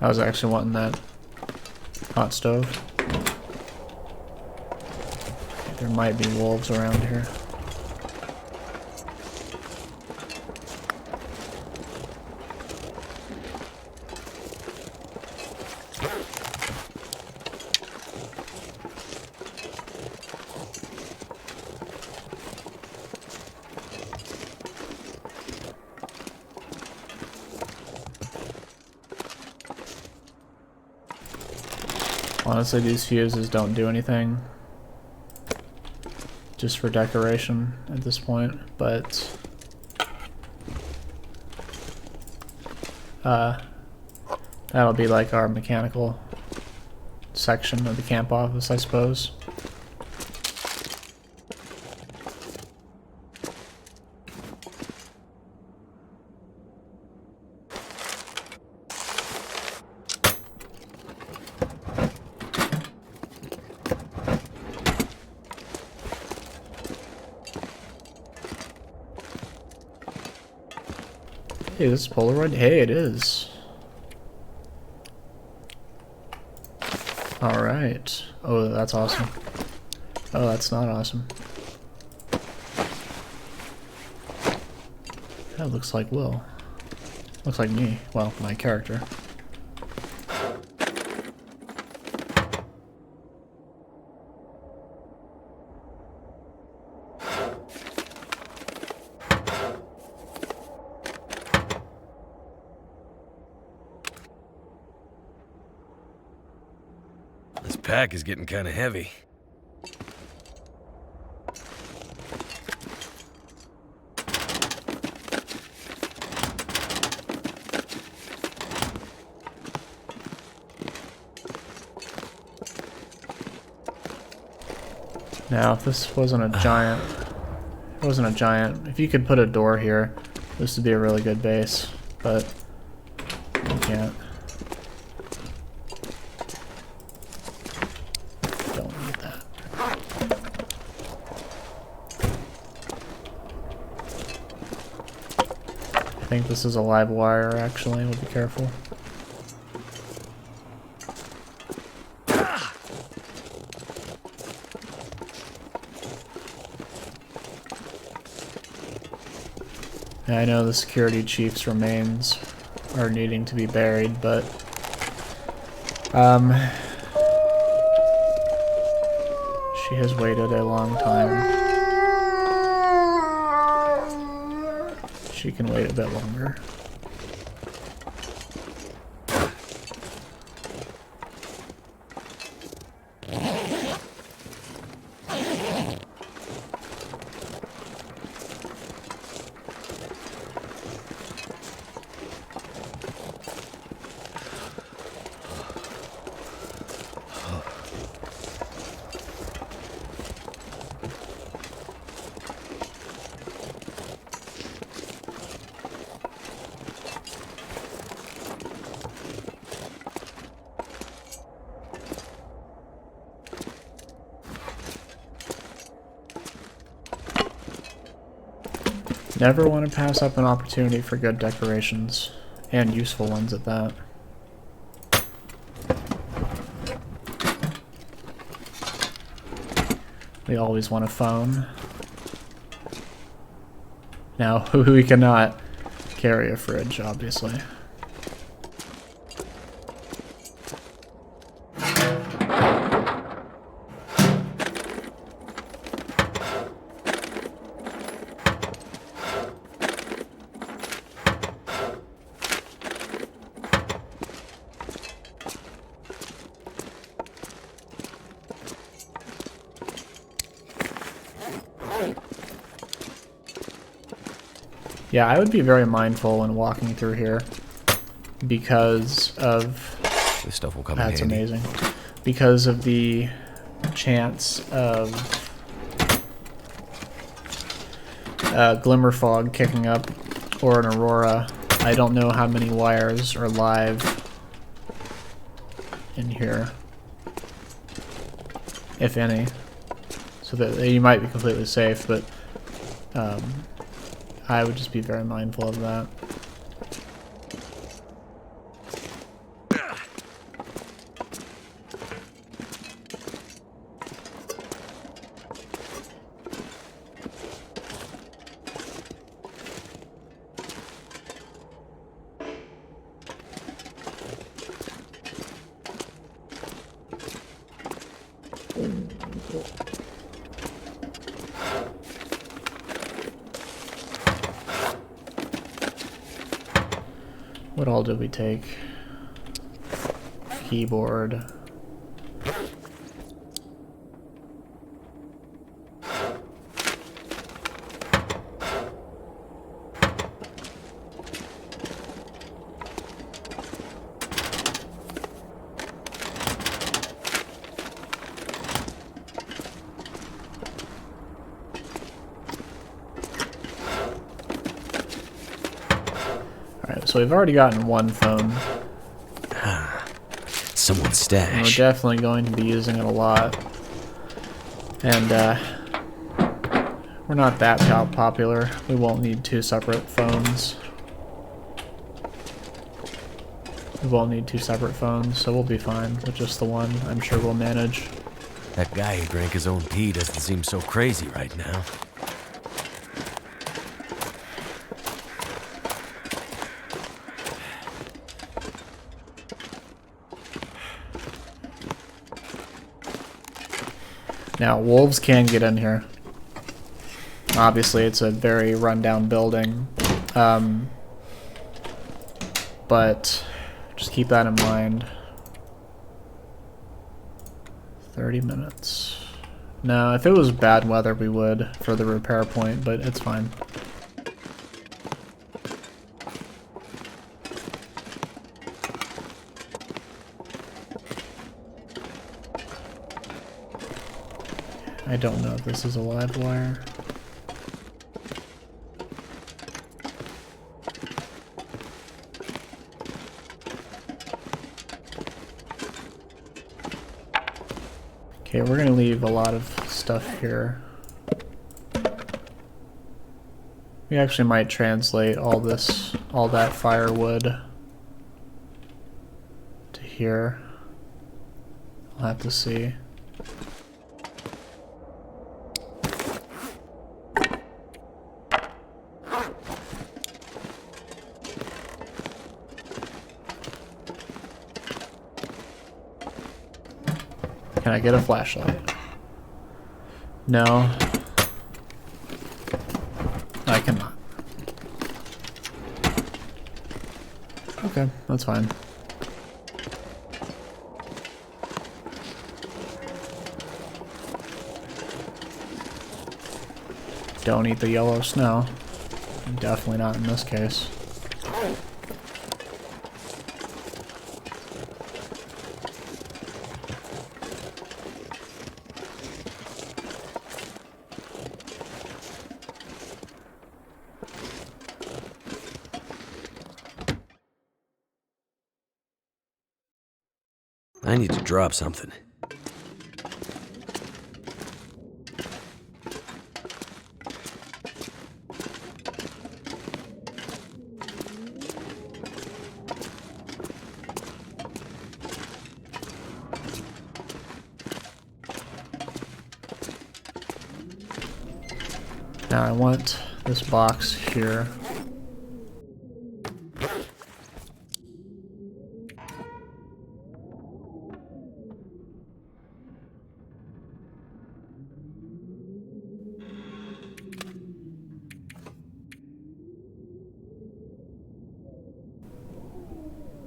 I was actually wanting that hot stove. There might be wolves around here. Honestly, these fuses don't do anything. Just for decoration at this point, but that'll be like our mechanical section of the camp office, I suppose. Hey, this is Polaroid? Hey, it is. Alright. Oh, that's awesome. Oh, that's not awesome. That looks like Will. Looks like me. Well, my character. This pack is getting kind of heavy. Now, if this wasn't a giant, if you could put a door here, this would be a really good base, but you can't. Don't need that. I think this is a live wire, actually. We'll be careful. I know the security chief's remains are needing to be buried, but she has waited a long time. She can wait a bit longer. Never want to pass up an opportunity for good decorations, and useful ones at that. We always want a phone. Now, we cannot carry a fridge, obviously. Yeah, I would be very mindful when walking through here because of... This stuff will come in handy. That's amazing. Because of the chance of glimmer fog kicking up or an aurora. I don't know how many wires are live in here, if any. So that you might be completely safe, but I would just be very mindful of that. What all did we take? Keyboard. so we've already gotten one phone. Someone's And we're stash. definitely going to be using it a lot. And we're not that popular. We won't need 2 separate phones. We won't need 2 separate phones, so we'll be fine with just the one. I'm sure we'll manage. That guy who drank his own pee doesn't seem so crazy right now. Now, wolves can get in here. Obviously, it's a very rundown building. But just keep that in mind. 30 minutes. No, if it was bad weather, we would for the repair point, but it's fine. I don't know if this is a live wire. Okay, we're gonna leave a lot of stuff here. We actually might translate all that firewood to here. I'll have to see. Can I get a flashlight? No. I cannot. Okay, that's fine. Don't eat the yellow snow. Definitely not in this case. I need to drop something. Now I want this box here.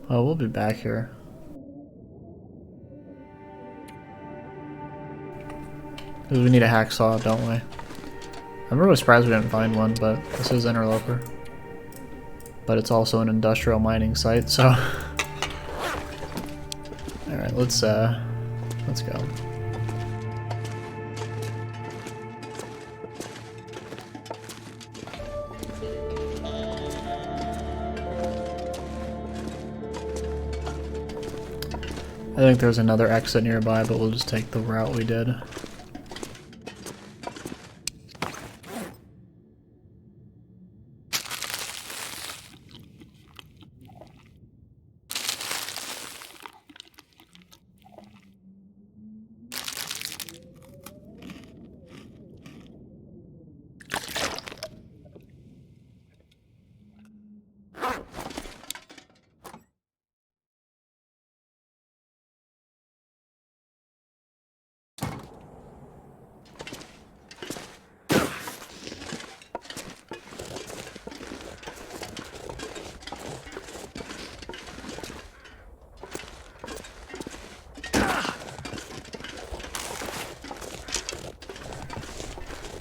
Oh, we'll be back here. Because we need a hacksaw, don't we? I'm really surprised we didn't find one, but this is Interloper. But it's also an industrial mining site, so... Alright, let's go. I think there's another exit nearby, but we'll just take the route we did.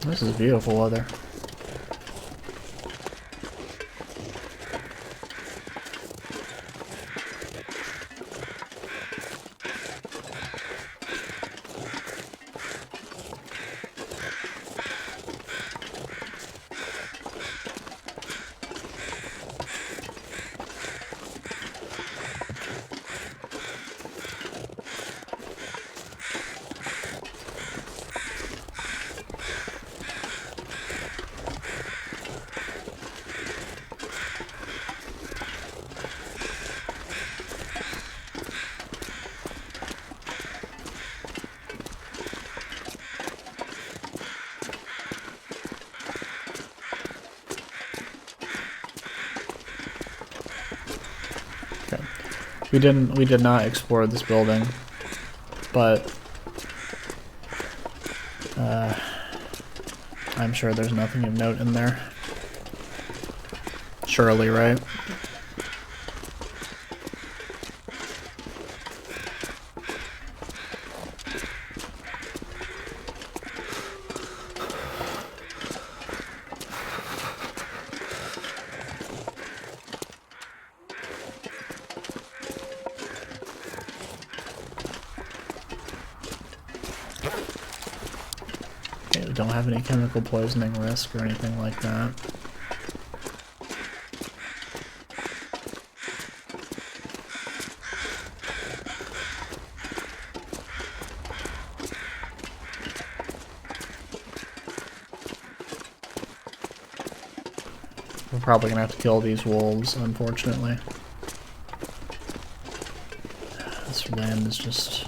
This is beautiful weather. We did not explore this building, but I'm sure there's nothing of note in there. Surely, right? Okay, we don't have any chemical poisoning risk or anything like that. We're probably gonna have to kill these wolves, unfortunately. This land is just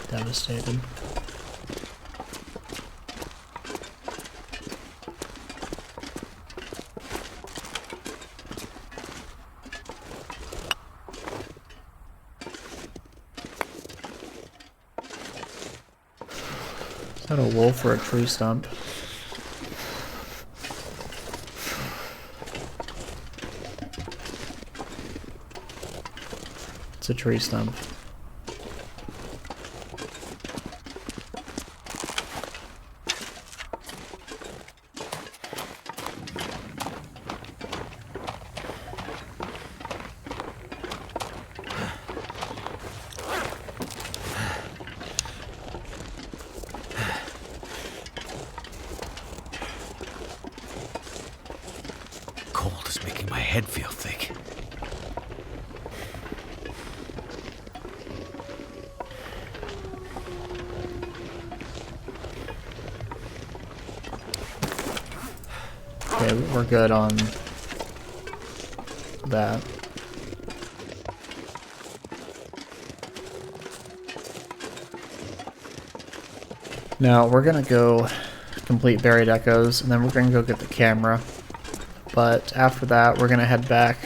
devastated. Is that a wolf or a tree stump? It's a tree stump. Cold is making my head feel thick. Okay, we're good on that. Now we're gonna go complete buried echoes, and then we're gonna go get the camera. But after that, we're gonna head back.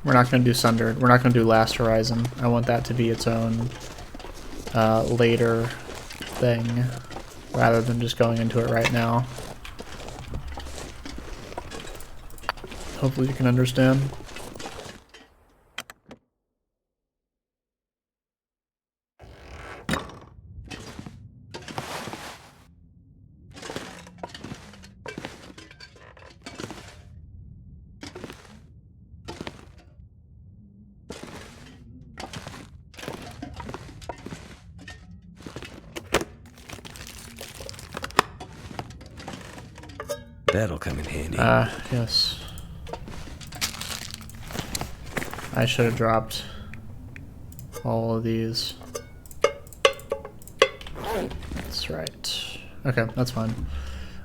We're not gonna do Sundered. We're not gonna do Last Horizon. I want that to be its own later thing, rather than just going into it right now. Hopefully you can understand. That'll come in handy. Yes. I should have dropped all of these. That's right. Okay, that's fine.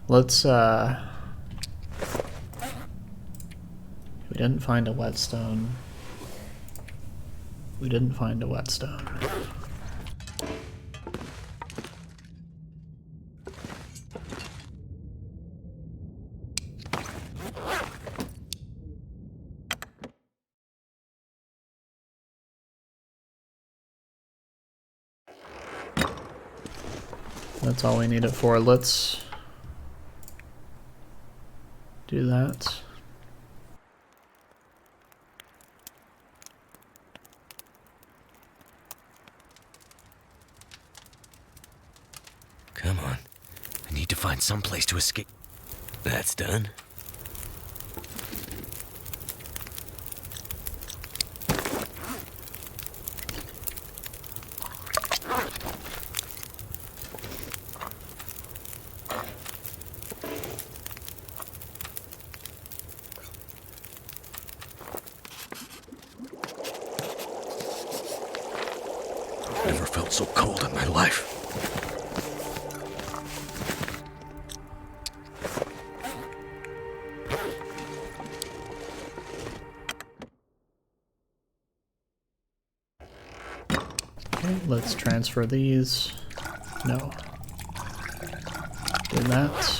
Let's, we didn't find a whetstone. We didn't find a whetstone. That's all we need it for. Let's do that. Come on. I need to find some place to escape. That's done. Never felt so cold in my life. Okay, let's transfer these. No. Do that.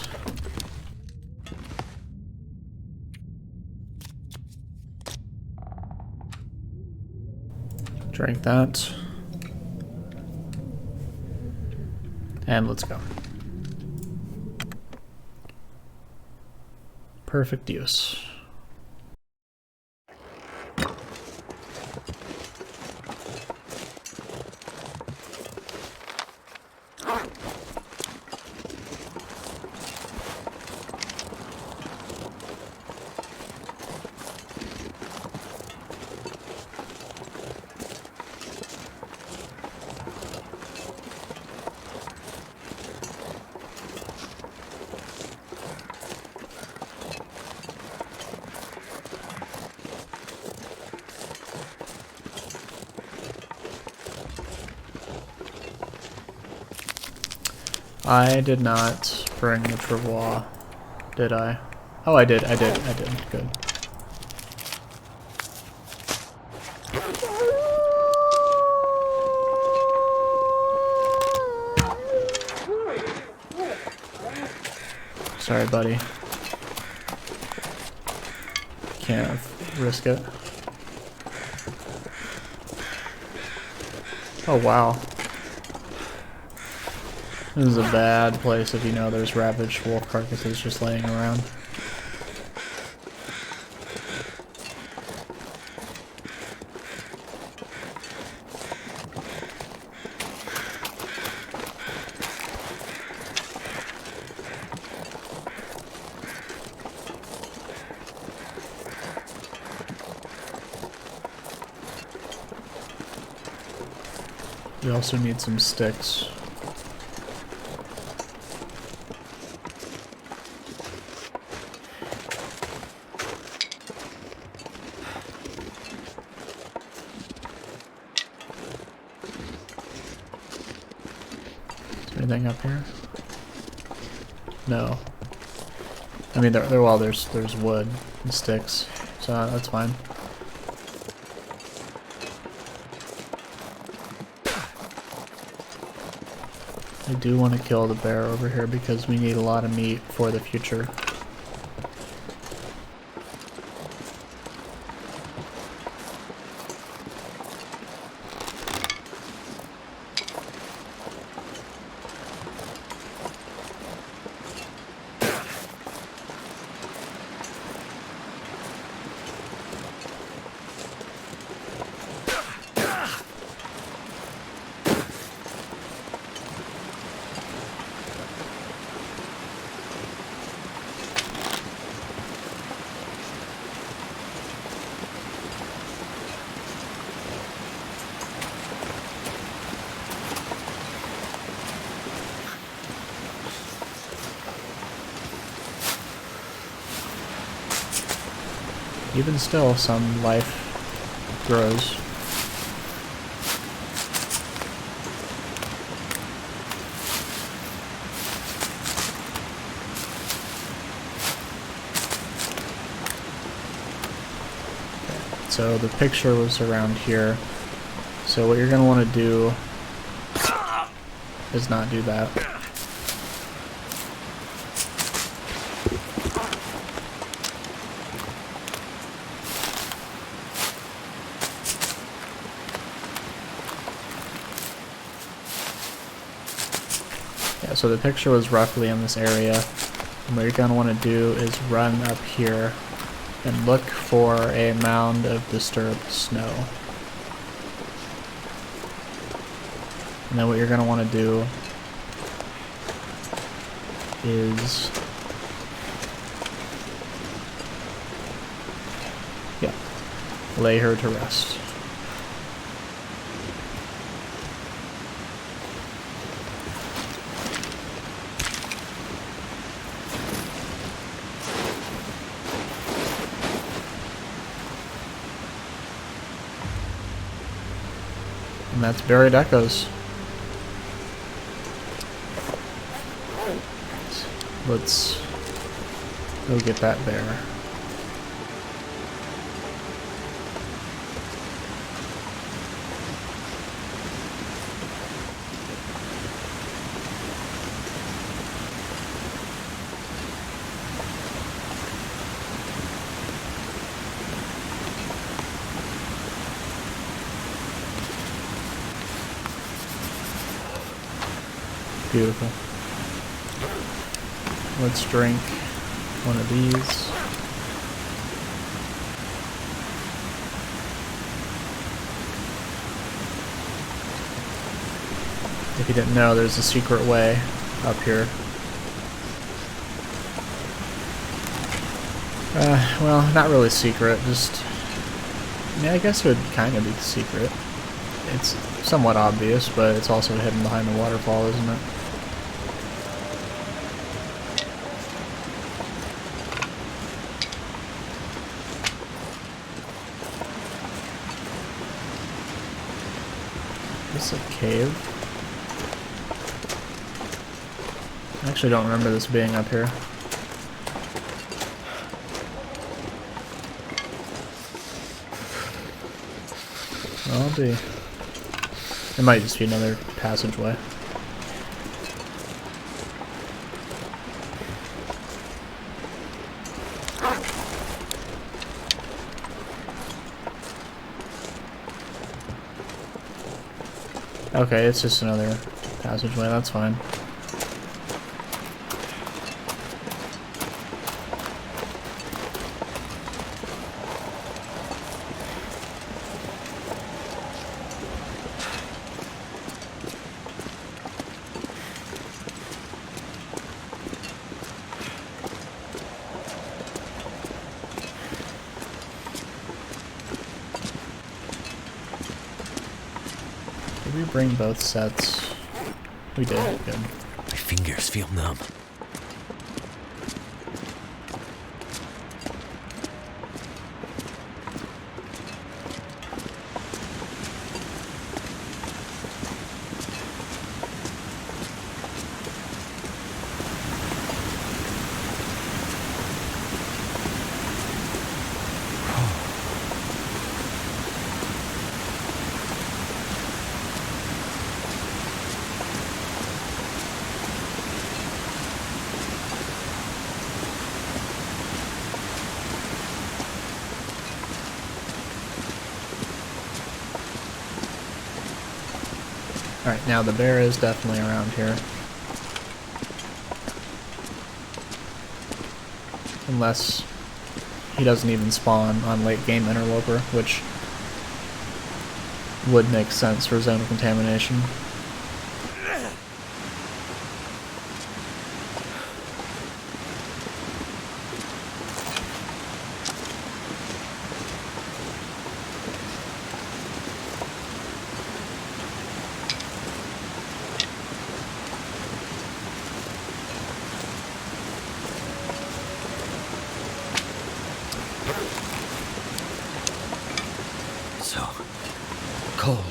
Drink that. And let's go. Perfect use. I did not bring the travois, did I? Oh, I did. Good. Sorry, buddy. Can't risk it. Oh, wow. This is a bad place if you know there's ravaged wolf carcasses just laying around. We also need some sticks. Anything up here? No. I mean, there's wood and sticks, so that's fine. I do want to kill the bear over here because we need a lot of meat for the future. Even still, some life grows. Okay, so the picture was around here. So what you're going to want to do is not do that. So the picture was roughly in this area, and what you're going to want to do is run up here and look for a mound of disturbed snow. And then what you're going to want to do is, lay her to rest. And that's buried echoes. Let's go get that bear. Beautiful. Let's drink one of these. If you didn't know, there's a secret way up here. Well, not really secret, just... I mean, I guess it would kind of be secret. It's somewhat obvious, but it's also hidden behind the waterfall, isn't it? Is this a cave? I actually don't remember this being up here. Well, I'll be... It might just be another passageway. Okay, it's just another passageway, that's fine. Did we bring both sets? We did, good. My fingers feel numb. Alright, now the bear is definitely around here. Unless he doesn't even spawn on late game Interloper, which would make sense for zone of contamination. So cold.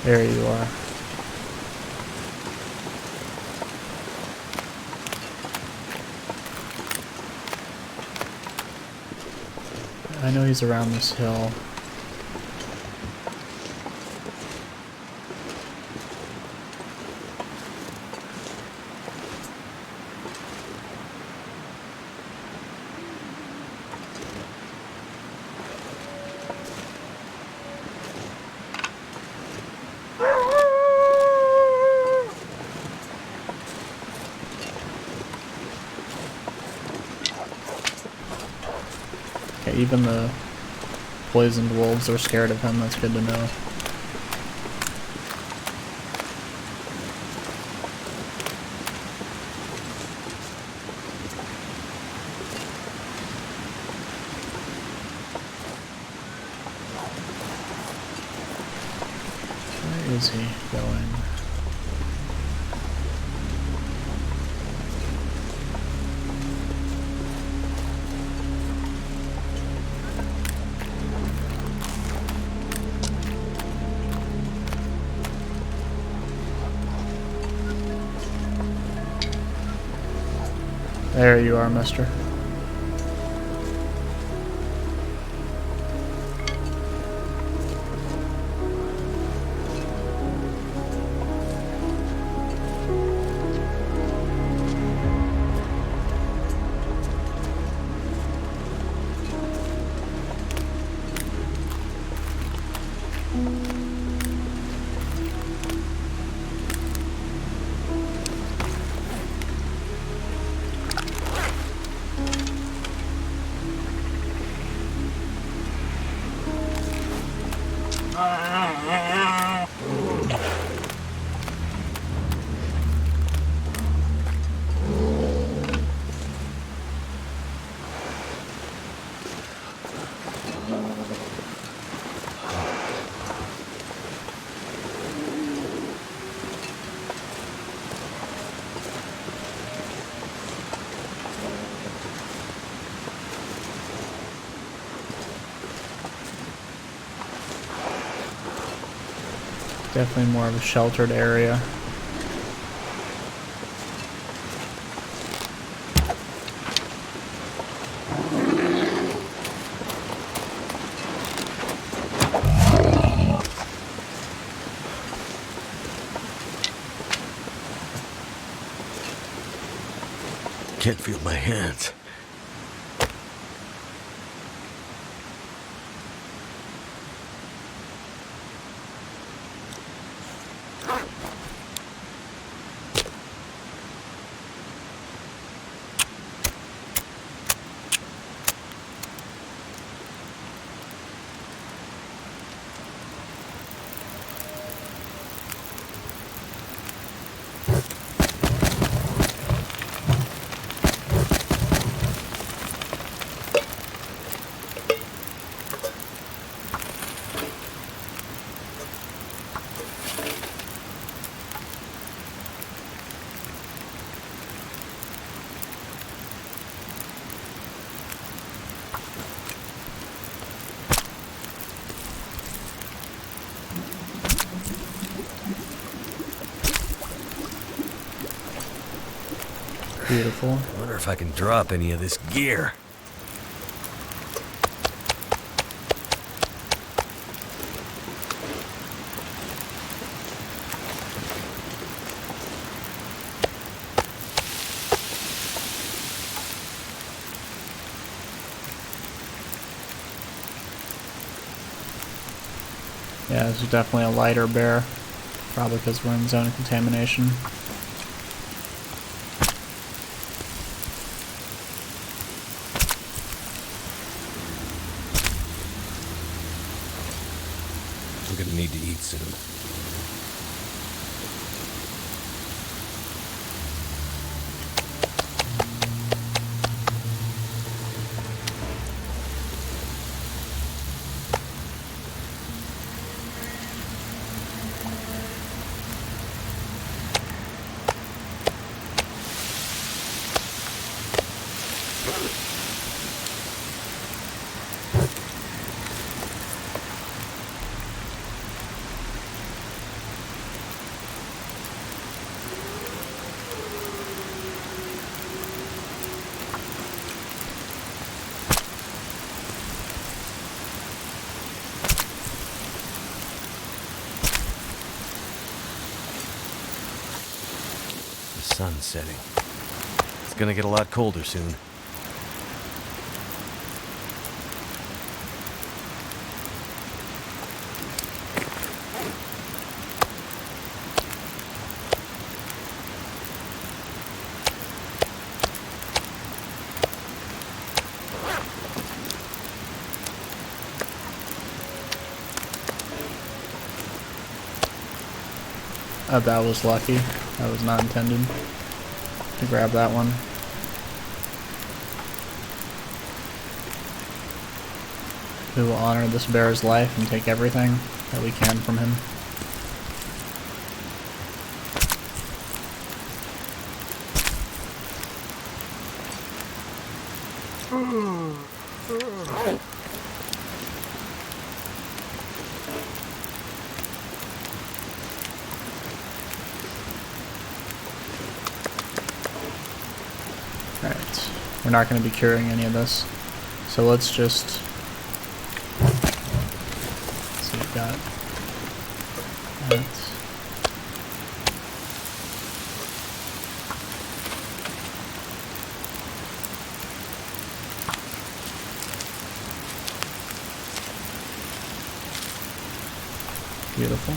There you are. I know he's around this hill. Okay, even the poisoned wolves are scared of him, that's good to know. Where is he going? There you are, mister. Definitely more of a sheltered area. Can't feel my hands. Beautiful. I wonder if I can drop any of this gear. Yeah, this is definitely a lighter bear. Probably because we're in zone of contamination. I'm gonna need to eat soon. The sun's setting. It's gonna get a lot colder soon. That was lucky. That was not intended to grab that one. We will honor this bear's life and take everything that we can from him. Alright, we're not going to be curing any of this, so let's just see what we got. Alright. Beautiful.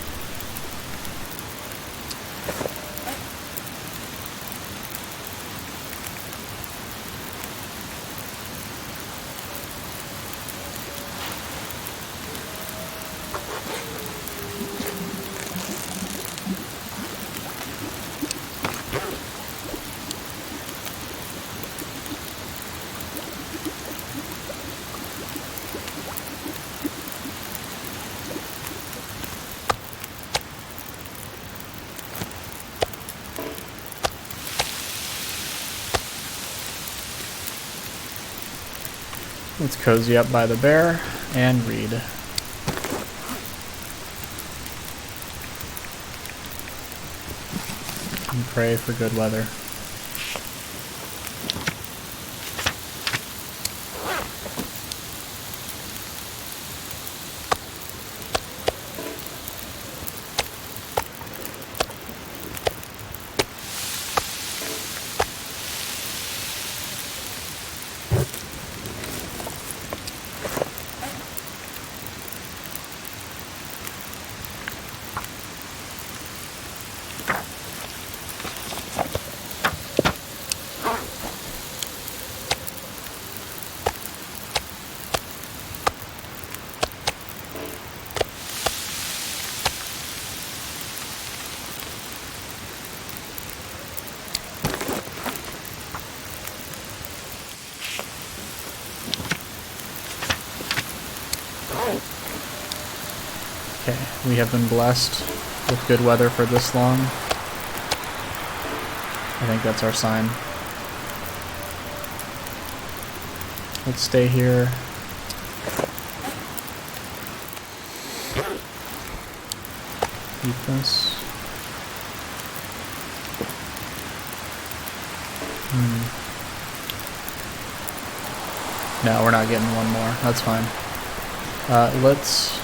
Let's cozy up by the bear and read. And pray for good weather. Okay, we have been blessed with good weather for this long. I think that's our sign. Let's stay here. Eat this. No, we're not getting one more. That's fine. Let's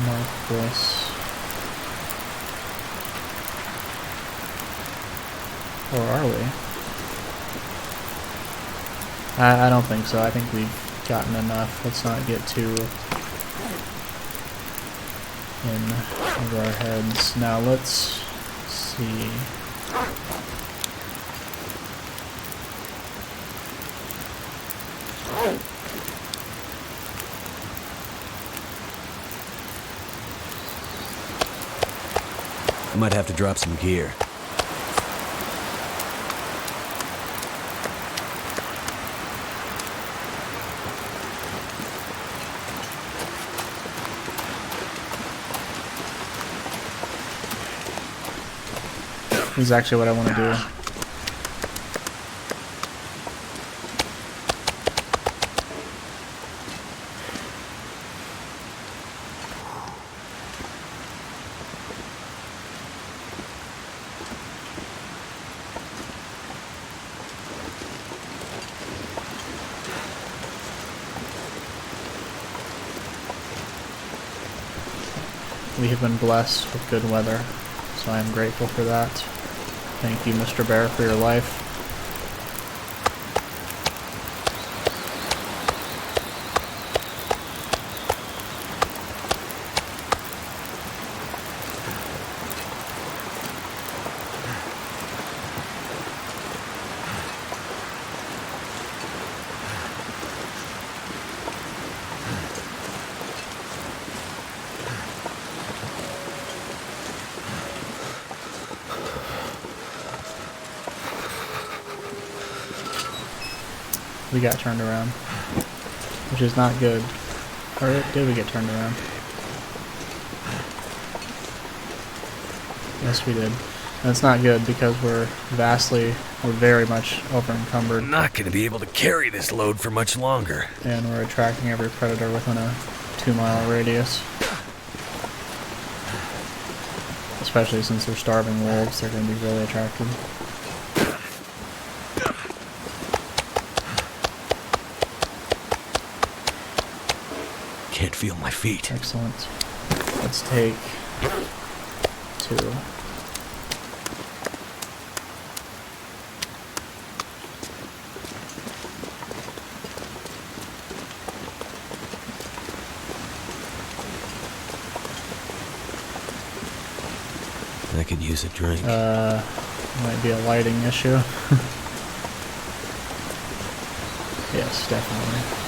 mark this. Or are we? I don't think so. I think we've gotten enough. Let's not get too in over our heads. Now let's see. I might have to drop some gear. This is actually what I want to do. We have been blessed with good weather, so I am grateful for that. Thank you, Mr. Bear, for your life. We got turned around, which is not good. Or did we get turned around? Yes, we did. And it's not good because we're very much over encumbered. I'm not gonna be able to carry this load for much longer. And we're attracting every predator within a 2-mile radius. Especially since they're starving wolves, they're going to be really attracted. Can't feel my feet. Excellent. Let's take 2. I could use a drink. Might be a lighting issue. Yes, definitely.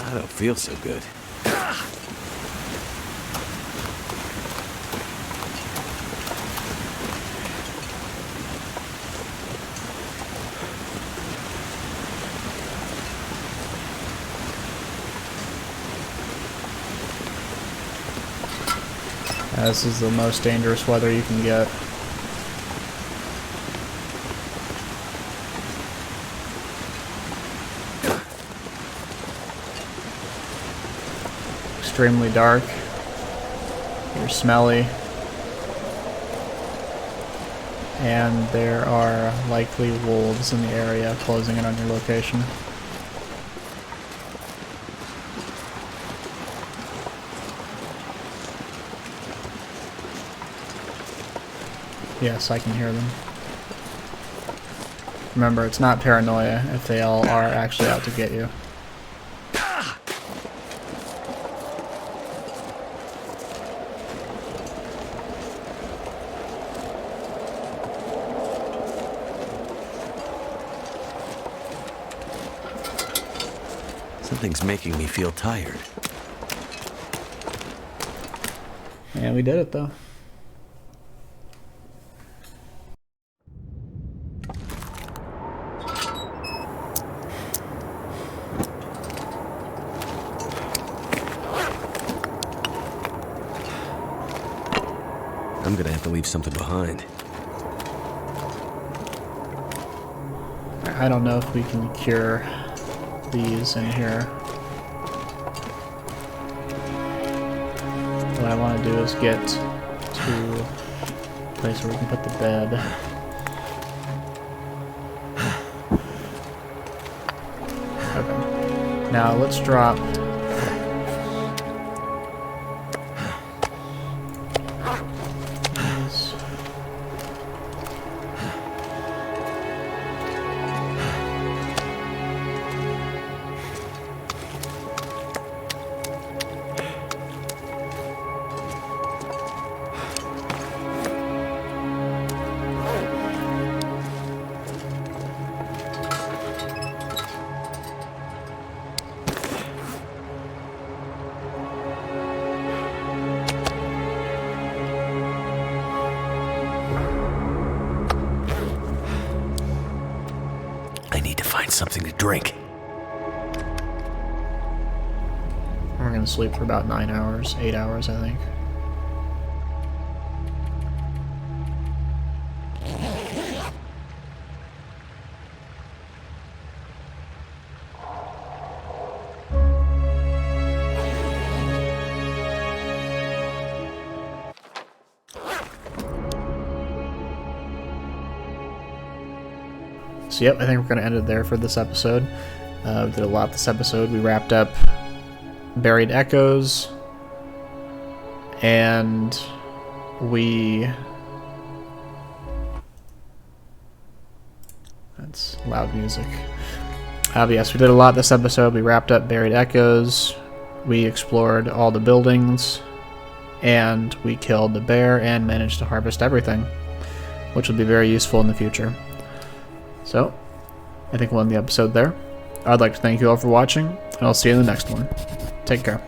I don't feel so good. This is the most dangerous weather you can get. Extremely dark. You're smelly. And there are likely wolves in the area closing in on your location. Yes, I can hear them. Remember, it's not paranoia if they all are actually out to get you. Something's making me feel tired. And we did it, though. I'm gonna have to leave something behind. I don't know if we can cure these in here. What I want to do is get to a place where we can put the bed. Okay. Now let's drop these. I need to find something to drink. We're gonna sleep for about 9 hours, 8 hours, I think. So yep, I think we're going to end it there for this episode. We did a lot this episode. We wrapped up Buried Echoes, and we... That's loud music. But yes, we did a lot this episode. We wrapped up Buried Echoes, we explored all the buildings, and we killed the bear and managed to harvest everything, which will be very useful in the future. So, I think we'll end the episode there. I'd like to thank you all for watching, and I'll see you in the next one. Take care.